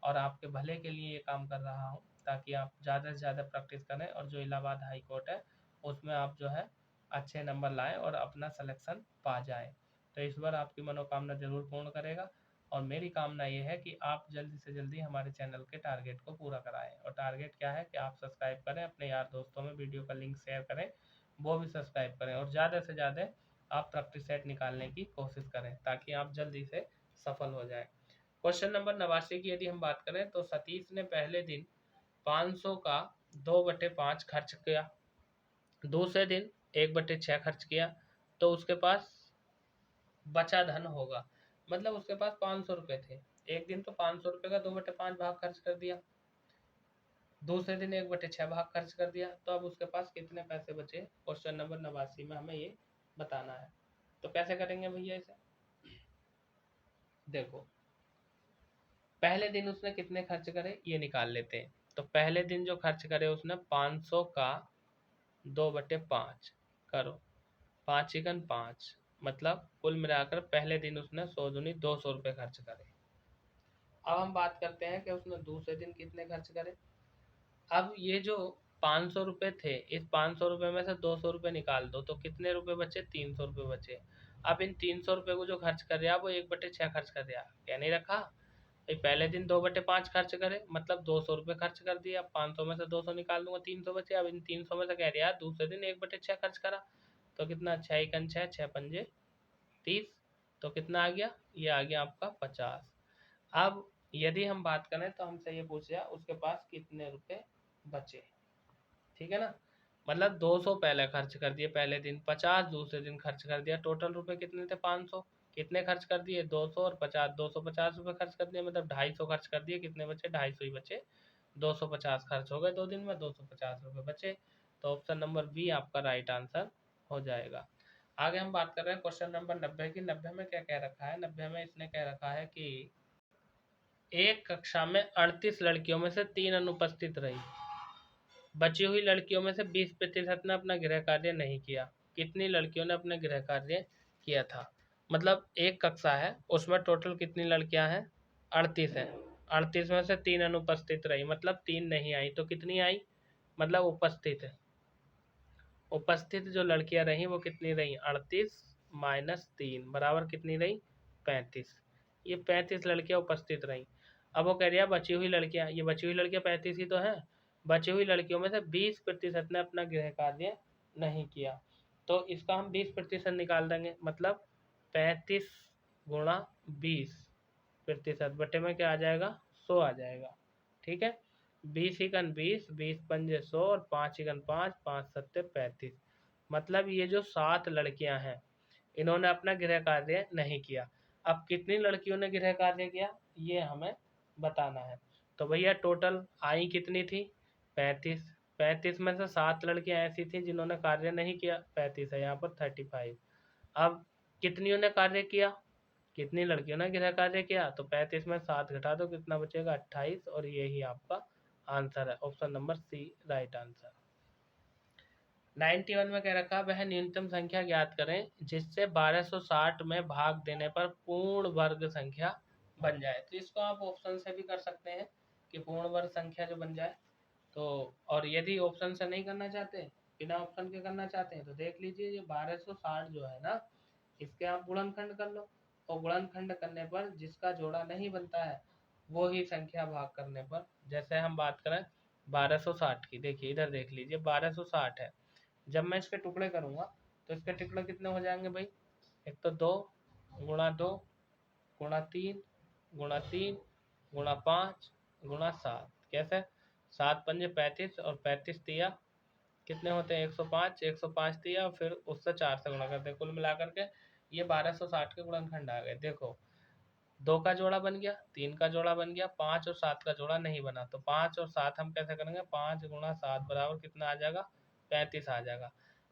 और आपके भले के लिए ये काम कर रहा हूँ, ताकि आप ज़्यादा से ज़्यादा प्रैक्टिस करें और जो इलाहाबाद हाई कोर्ट है उसमें आप जो है अच्छे नंबर लाएं और अपना सिलेक्शन पा जाएं। तो इस बार आपकी मनोकामना ज़रूर पूर्ण करेगा, और मेरी कामना ये है कि आप जल्दी से जल्दी हमारे चैनल के टारगेट को पूरा कराएं। और टारगेट क्या है कि आप सब्सक्राइब करें, अपने यार दोस्तों में वीडियो का लिंक शेयर करें, वो भी सब्सक्राइब करें, और ज़्यादा से ज़्यादा आप प्रैक्टिस सेट निकालने की कोशिश करें, ताकि आप जल्दी से सफल हो जाएं। क्वेश्चन नंबर 89 की यदि हम बात करें, तो सतीश ने पहले दिन 500 का 2/5 खर्च किया, दूसरे दिन 1/6 खर्च किया, तो उसके पास बचा धन होगा। मतलब उसके पास 500 रुपये थे, एक दिन तो 500 रुपये का 2/5 भाग खर्च कर दिया, दूसरे दिन 1/6 भाग खर्च कर दिया, तो अब उसके पास कितने पैसे बचे, क्वेश्चन नंबर 89 में हमें ये बताना है। तो कैसे करेंगे भैया इसे, देखो पहले दिन उसने कितने खर्च करे ये निकाल लेते हैं। तो पहले दिन जो खर्च करे उसने 500 का 2/5 करो, 5 चिकन 5, मतलब कुल मिलाकर पहले दिन उसने 100 दूनी 200 रुपये खर्च करे। अब हम बात करते हैं कि उसने दूसरे दिन कितने खर्च करे। अब ये जो 500 रुपये थे, इस 500 रुपये में से 200 रुपये निकाल दो, तो कितने रुपए बचे, 300 रुपये बचे। अब इन 300 रुपये को जो खर्च कर रहा वो 1/6 खर्च कर रहा, क्या नहीं रखा भाई, पहले दिन 2/5 खर्च करे, मतलब 200 रुपये खर्च कर दिया, 500 में से 200 निकाल दूंगा, 300 बचे। अब इन 300 में से कह रहा दूसरे दिन 1/6 खर्च करा, तो कितना, 6 6 पंजे 30, तो कितना आ गया, ये आ गया आपका 50। अब यदि हम बात करें तो हमसे ये पूछ रहा उसके पास कितने रुपए बचे, ठीक है ना, मतलब 200 पहले खर्च कर दिए पहले दिन, 50 दूसरे दिन खर्च कर दिया, टोटल रुपए कितने थे 500, कितने खर्च कर दिए 200 और 50, 250 रुपये खर्च कर दिए, मतलब 250 खर्च कर दिए, कितने बचे 250 ही बचे, 250 खर्च हो गए 2 दिन में, 250 रुपये बचे। तो ऑप्शन नंबर बी आपका राइट आंसर हो जाएगा। आगे हम बात कर रहे हैं क्वेश्चन नंबर 90 की। 90 में क्या कह रखा है, 90 में इसने कह रखा है कि एक कक्षा में 38 लड़कियों में से 3 अनुपस्थित रही, बची हुई लड़कियों में से 20% ने अपना गृह कार्य नहीं किया। कितनी लड़कियों ने अपने गृह कार्य किया था, मतलब एक कक्षा है उसमें टोटल कितनी लड़कियां हैं, 38 है, 38 में से 3 अनुपस्थित रही, मतलब 3 नहीं आई, तो कितनी आई, मतलब उपस्थित है, उपस्थित जो लड़कियां रही वो कितनी रही, 38 माइनस 3 बराबर कितनी रही, 35। ये 35 लड़कियां उपस्थित रही। अब वो कह रही है बची हुई लड़कियां, ये बची हुई लड़कियां 35 ही तो हैं, बची हुई लड़कियों में से 20% ने अपना गृह कार्य नहीं किया, तो इसका हम 20% निकाल देंगे, मतलब 35 गुणा 20% बटे में क्या आ जाएगा, 100 आ जाएगा। ठीक है, 20 20, 20 पंजे 100 और 5 5, 5 7 35, मतलब ये जो 7 लड़कियां हैं इन्होंने अपना गृह कार्य नहीं किया। अब कितनी लड़कियों ने गृह कार्य किया ये हमें बताना है। तो भैया टोटल आई कितनी थी, 35, 35 में से 7 लड़कियां ऐसी थी जिन्होंने कार्य नहीं किया, 35 है यहाँ पर 35। अब कितनियों ने कार्य किया, कितनी लड़कियों ने गृह कार्य किया, तो 35 में 7 घटा दो कितना बचेगा 28, और यही आपका आंसर है, option number C right answer. 91 में कह रखा वह न्यूनतम संख्या ज्ञात करें जिससे 1260 में भाग देने पर पूर्ण वर्ग संख्या बन जाए। तो इसको आप ऑप्शन से भी कर सकते हैं कि पूर्ण वर्ग संख्या जो बन जाए। तो और यदि ऑप्शन से नहीं करना चाहते, बिना ऑप्शन के करना चाहते हैं, तो देख लीजिए ये 1260 जो है ना, इसके आप गुणनखंड कर लो, और गुणनखंड करने पर जिसका जोड़ा नहीं बनता है वो ही संख्या भाग करने पर, जैसे हम बात करें 1260 की, देखिए इधर देख लीजिए 1260 है, जब मैं इसके टुकड़े करूंगा तो इसके टुकड़े कितने हो जाएंगे भाई, एक तो 2 गुणा 2 गुणा 3 गुणा 3 गुणा 5 गुणा 7, कैसे 7 पंजे 35 और 35 तिया कितने होते हैं 105, 105 दिया फिर उससे 4 से गुणा करते हैं, कुल मिलाकर के ये 1260 के गुणनखंड आ गए। देखो 2 का जोड़ा बन गया, 3 का जोड़ा बन गया, 5 और 7 का जोड़ा नहीं बना, तो 5 और 7 हम कैसे करेंगे, 5 गुणा 7 बराबर कितना आ जाएगा, 35 आ जाएगा।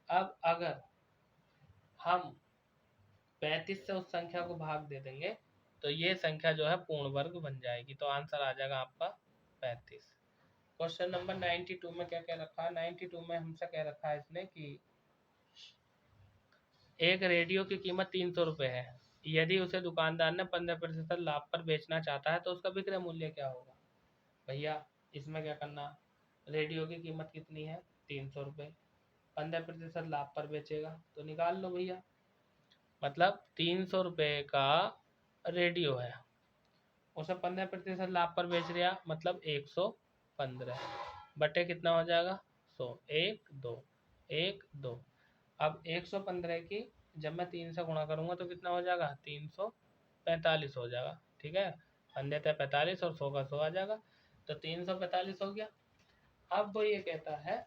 अब अगर हम 35 से उस संख्या को भाग दे देंगे तो ये संख्या जो है पूर्ण वर्ग बन जाएगी, तो आंसर आ जाएगा आपका 35। क्वेश्चन नंबर 92 में क्या क्या रखा है, 92 में हमसे कह रखा है इसने कि एक रेडियो की कीमत 300 रुपये है, यदि उसे दुकानदार ने 15% लाभ पर बेचना चाहता है तो उसका विक्रय मूल्य क्या होगा। भैया इसमें क्या करना, रेडियो की कीमत कितनी है 300 रुपये, 15% लाभ पर बेचेगा तो निकाल लो भैया, मतलब 300 रुपये का रेडियो है, उसे 15% लाभ पर बेच दिया, मतलब 115 बटे कितना हो जाएगा 100, 1 2 अब 115 की जब मैं 3 से गुणा करूंगा तो कितना हो जाएगा 345 हो जाएगा, ठीक है, अन्यथा 45 और 100 का 100 आ जाएगा, तो 345 हो गया। अब वो ये कहता है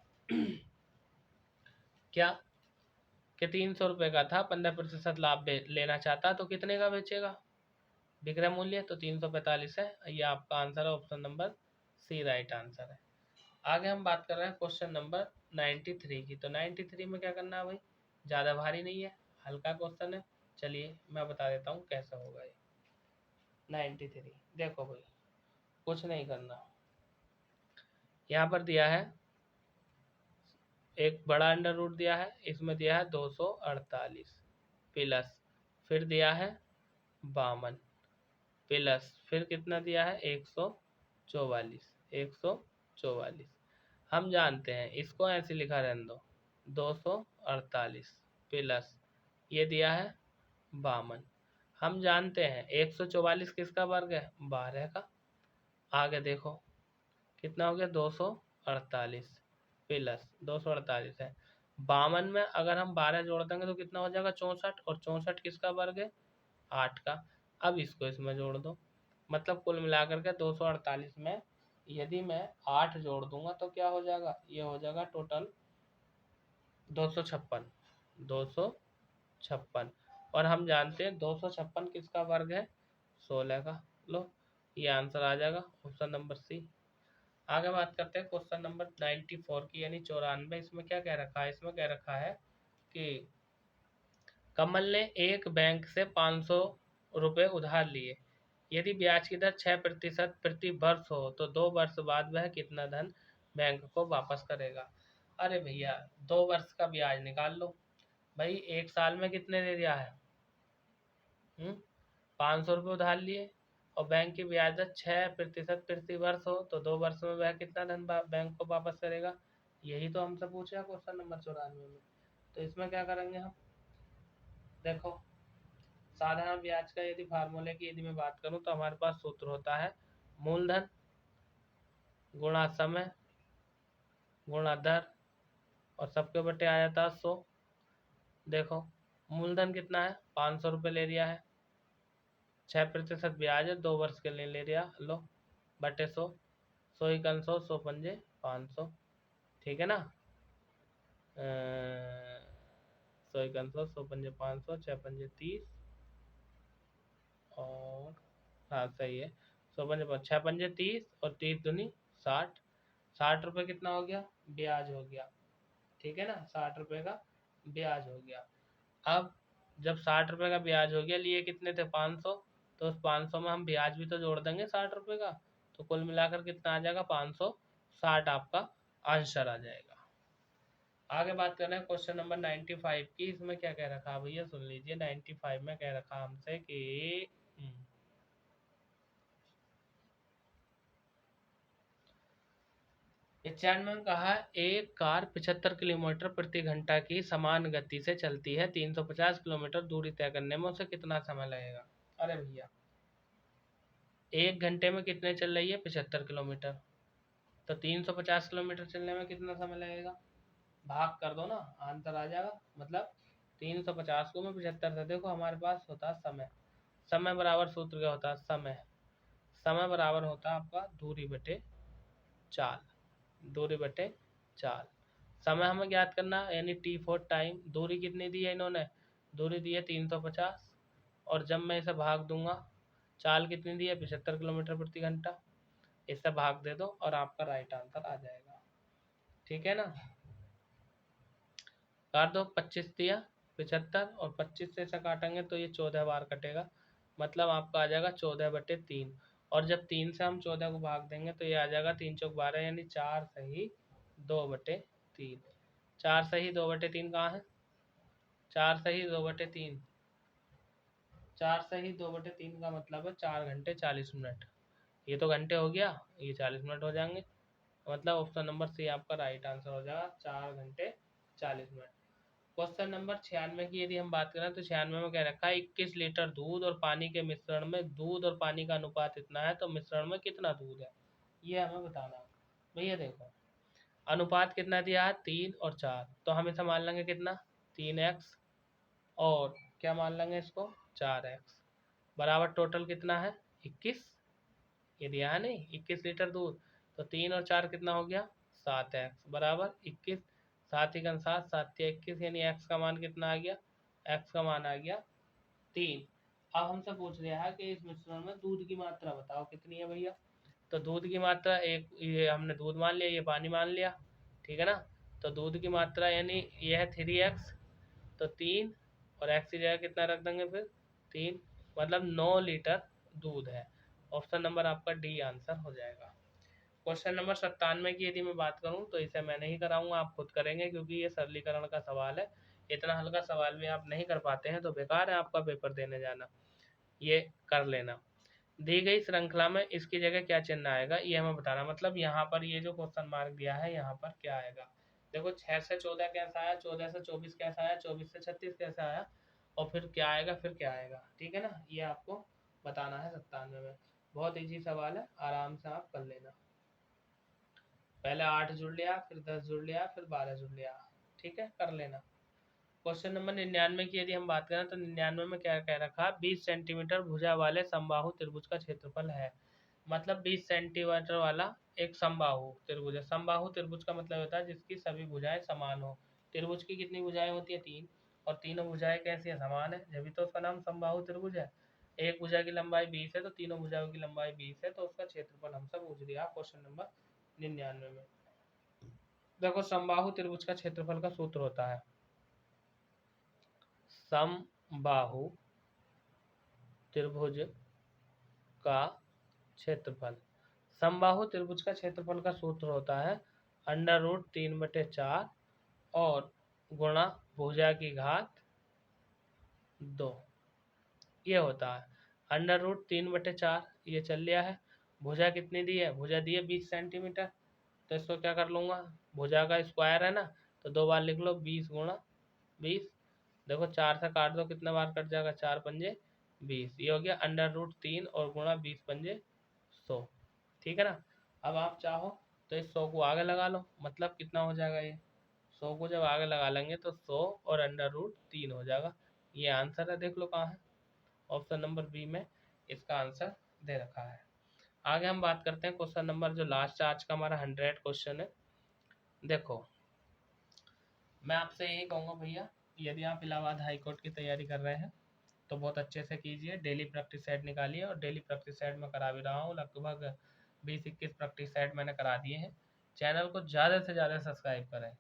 क्या कि 300 रुपये का था, 15% लाभ लेना चाहता तो कितने का बेचेगा, विक्रय मूल्य तो 345 है, ये आपका आंसर है, option number C right answer है। आगे हम बात कर रहे हैं क्वेश्चन नंबर 93 की, तो 93 में क्या करना है भाई, ज़्यादा भारी नहीं है, हल्का क्वेश्चन है, चलिए मैं बता देता हूँ कैसा होगा ये। 93 देखो भाई, कुछ नहीं करना, यहाँ पर दिया है एक बड़ा अंडर रूट दिया है, इसमें दिया है 248 प्लस, फिर दिया है 52 प्लस, फिर कितना दिया है 144, 144 हम जानते हैं, इसको ऐसे लिखा रहने दो, 248 प्लस ये दिया है 52, हम जानते हैं 144 किसका वर्ग है 12 का। आगे देखो कितना हो गया 248 प्लस 248 है, 52 में अगर हम 12 जोड़ देंगे तो कितना हो जाएगा 64, और 64 किसका वर्ग है 8 का। अब इसको इसमें जोड़ दो, मतलब कुल मिलाकर के 248 में यदि मैं 8 जोड़ दूंगा तो क्या हो जाएगा, ये हो जाएगा टोटल 256, 256, और हम जानते हैं 256 किसका वर्ग है 16 का। लो ये आंसर आ जाएगा, ऑप्शन नंबर सी। आगे बात करते हैं क्वेश्चन नंबर 94 की, यानी 94, इसमें क्या कह रखा है, इसमें कह रखा है कि कमल ने एक बैंक से 500 रुपये उधार लिए, यदि ब्याज की दर 6% प्रति वर्ष हो तो 2 वर्ष बाद वह कितना धन बैंक को वापस करेगा। अरे भैया 2 वर्ष का ब्याज निकाल लो, भाई एक साल में कितने दे दिया है, 500 रुपये उधार लिए, और बैंक की ब्याज दर 6% प्रति वर्ष हो तो 2 वर्ष में वह कितना धन बैंक को वापस करेगा, यही तो हमसे पूछा क्वेश्चन नंबर 94 में। तो इसमें क्या करेंगे हम, देखो साधारण ब्याज का यदि फार्मूले की यदि मैं बात करूं तो हमारे पास सूत्र होता है मूलधन गुणा समय गुणा दर, और सबके बटे आ जाता है 100। देखो मूलधन कितना है 500 रुपये ले लिया है, 6% ब्याज है, 2 वर्ष के लिए ले लिया, लो बटे 100, 100 ही कन 100, 100 पंजे 500, ठीक है ना, 100 ही कन 100, 100 पंजे 500, 6 पंजे 30, और हाँ सही है, 100 पंजे 6 पंजे 30 और 30 दूनी 60, 60 रुपये कितना हो गया ब्याज हो गया, ठीक है ना, 60 रुपये का ब्याज हो गया। अब जब 60 रुपये का ब्याज हो गया, लिए कितने थे 500, तो उस 500 में हम ब्याज भी तो जोड़ देंगे 60 रुपये का, तो कुल मिलाकर कितना आ जाएगा 560 आपका आंसर आ जाएगा। आगे बात कर रहे हैं क्वेश्चन नंबर 95 की, इसमें क्या कह रखा है भैया सुन लीजिए, 95 में कह रखा हमसे कि 91 में कहा एक कार 75 किलोमीटर प्रति घंटा की समान गति से चलती है, 350 किलोमीटर दूरी तय करने में उसे कितना समय लगेगा। अरे भैया, एक घंटे में कितने चल रही है, 75 किलोमीटर, तो 350 किलोमीटर चलने में कितना समय लगेगा, भाग कर दो ना, आंसर आ जाएगा। मतलब 350 को मैं 75 से, देखो हमारे पास होता है समय, समय बराबर सूत्र क्या होता है, समय, समय बराबर होता है आपका दूरी बटे चाल, दूरी बटे चाल। समय हमें ज्ञात करना है, यानी t4 टाइम, दूरी कितनी दी है इन्होंने, दूरी दी है 350, और जब मैं इसे भाग दूंगा, चाल कितनी दी है 75 किलोमीटर प्रति घंटा, इससे भाग दे दो और आपका राइट आंसर आ जाएगा। ठीक है ना, काट दो, 25 दिया 75, और 25 से इसे काटेंगे तो ये 14 बार कटेगा, मतलब आपका आ जाएगा 14/3। और जब 3 से हम 14 को भाग देंगे तो ये आ जाएगा 3 चौक 12, यानी 4 सही 2/3। 4 सही 2/3 कहाँ है, 4 सही 2/3, 4 सही 2/3 का मतलब है 4 घंटे 40 मिनट। ये तो घंटे हो गया, ये 40 मिनट हो जाएंगे, मतलब ऑप्शन नंबर सी आपका राइट आंसर हो जाएगा, 4 घंटे 40 मिनट। क्वेश्चन नंबर 96 की यदि हम बात करें तो 96 में क्या रखा है, 21 लीटर दूध और पानी के मिश्रण में दूध और पानी का अनुपात इतना है, तो मिश्रण में कितना दूध है, ये हमें बताना है। भैया देखो, अनुपात कितना दिया है, 3 और 4, तो हम इसे मान लेंगे कितना, 3x, और क्या मान लेंगे इसको, 4x, बराबर टोटल कितना है 21, ये दिया है नहीं 21 लीटर दूध, तो 3 और 4 कितना हो गया, 7x बराबर 21, 7 ही 7, 7 या 21, यानी x का मान कितना आ गया, x का मान आ गया 3। अब हमसे पूछ रहा है कि इस मिश्रण में दूध की मात्रा बताओ कितनी है भैया, तो दूध की मात्रा, एक ये हमने दूध मान लिया, ये पानी मान लिया, ठीक है ना, तो दूध की मात्रा यानी ये है 3x, तो 3, और x की जगह कितना रख देंगे फिर 3, मतलब 9 लीटर दूध है। ऑप्शन नंबर आपका डी आंसर हो जाएगा। क्वेश्चन नंबर 97 की यदि मैं बात करूं तो इसे मैं नहीं कराऊंगा, आप खुद करेंगे, क्योंकि ये सरलीकरण का सवाल है, इतना हल्का सवाल भी आप नहीं कर पाते हैं तो बेकार है आपका पेपर देने जाना, ये कर लेना। दी गई श्रृंखला में इसकी जगह क्या चिन्ह आएगा, ये हमें बताना, मतलब यहाँ पर ये जो क्वेश्चन मार्क दिया है यहाँ पर क्या आएगा। देखो 6 से 14 कैसा आया, 14 से 24 कैसा आया, 24 से 36 कैसा आया, और फिर क्या आएगा, फिर क्या आएगा, ठीक है ना, ये आपको बताना है 97 में। बहुत इजी सवाल है, आराम से आप कर लेना। पहले 8 जुड़ लिया, फिर 10 जुड़ लिया, फिर 12 जुड़ लिया, ठीक है, कर लेना। क्वेश्चन नंबर 99 की यदि हम बात करें तो 99 में क्या कह रखा, 20 सेंटीमीटर भुजा वाले समबाहु त्रिभुज का क्षेत्रफल है, मतलब 20 सेंटीमीटर वाला एक समबाहु त्रिभुज है। समबाहु त्रिभुज का मतलब होता है जिसकी सभी भुजाएं समान हो। त्रिभुज की कितनी भुजाएं होती है, 3, और तीनों भुजाएं कैसी है, समान है, जब तो उसका नाम समबाहु त्रिभुज है। एक भुजा की लंबाई 20 है तो तीनों भुजाओं की लंबाई 20 है, तो उसका क्षेत्रफल हमसे पूछ लिया क्वेश्चन नंबर 99 में। देखो समबाहु त्रिभुज का क्षेत्रफल का सूत्र होता है, समबाहु त्रिभुज का क्षेत्रफल, समबाहु त्रिभुज का क्षेत्रफल का सूत्र होता है √3/4 और गुणा भुजा की घात 2, ये होता है। √3/4 ये चल लिया है, भुजा कितनी दी है, भुजा दी है 20 सेंटीमीटर, तो इसको क्या कर लूँगा, भुजा का स्क्वायर है ना, तो 2 बार लिख लो, 20 गुणा 20, देखो 4 से काट दो, कितने बार कट जाएगा, 4 पंजे 20, ये हो गया √3 और गुणा 20 पंजे 100, ठीक है ना। अब आप चाहो तो इस 100 को आगे लगा लो, मतलब कितना हो जाएगा, ये 100 को जब आगे लगा लेंगे तो 100 और √3 हो जाएगा, ये आंसर है, देख लो कहाँ है, ऑप्शन नंबर बी में इसका आंसर दे रखा है। आगे हम बात करते हैं क्वेश्चन नंबर जो लास्ट आज का हमारा 100 क्वेश्चन है। देखो मैं आपसे यही कहूँगा भैया, यदि आप इलाहाबाद हाई कोर्ट की तैयारी कर रहे हैं तो बहुत अच्छे से कीजिए, डेली प्रैक्टिस सेट निकालिए, और डेली प्रैक्टिस सेट में करा भी रहा हूँ, लगभग 20-21 प्रैक्टिस सेट मैंने करा दिए हैं। चैनल को ज़्यादा से ज़्यादा सब्सक्राइब करें,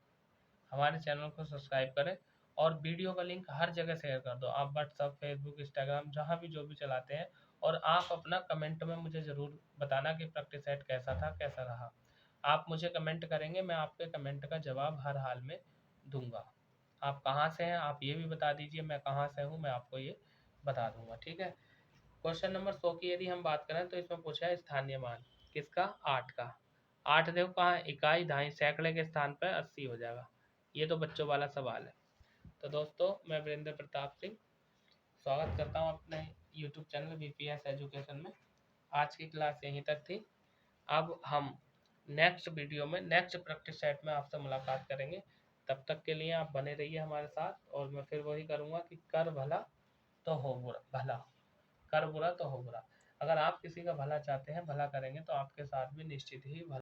हमारे चैनल को सब्सक्राइब करें, और वीडियो का लिंक हर जगह शेयर कर दो, आप व्हाट्सअप, फेसबुक, इंस्टाग्राम जहाँ भी जो भी चलाते हैं, और आप अपना कमेंट में मुझे ज़रूर बताना कि प्रैक्टिस सेट कैसा था, कैसा रहा। आप मुझे कमेंट करेंगे, मैं आपके कमेंट का जवाब हर हाल में दूंगा। आप कहाँ से हैं आप ये भी बता दीजिए, मैं कहाँ से हूँ मैं आपको ये बता दूंगा, ठीक है। क्वेश्चन नंबर 100 की यदि हम बात करें तो इसमें पूछा है स्थानीय मान किसका, 8 का। 8 देखो कहाँ है, इकाई दहाई सैकड़े के स्थान पर 80 हो जाएगा। ये तो बच्चों वाला सवाल है। तो दोस्तों मैं वीरेंद्र प्रताप सिंह स्वागत करता हूँ अपने यूट्यूब चैनल VPS एजुकेशन में। आज की क्लास यहीं तक थी। अब हम नेक्स्ट वीडियो में नेक्स्ट प्रैक्टिस सेट में आपसे मुलाकात करेंगे। तब तक के लिए आप बने रहिए हमारे साथ, और मैं फिर वही करूँगा कि कर भला तो हो बुरा, भला कर बुरा तो हो बुरा। अगर आप किसी का भला चाहते हैं, भला करेंगे तो आपके साथ भी निश्चित ही भला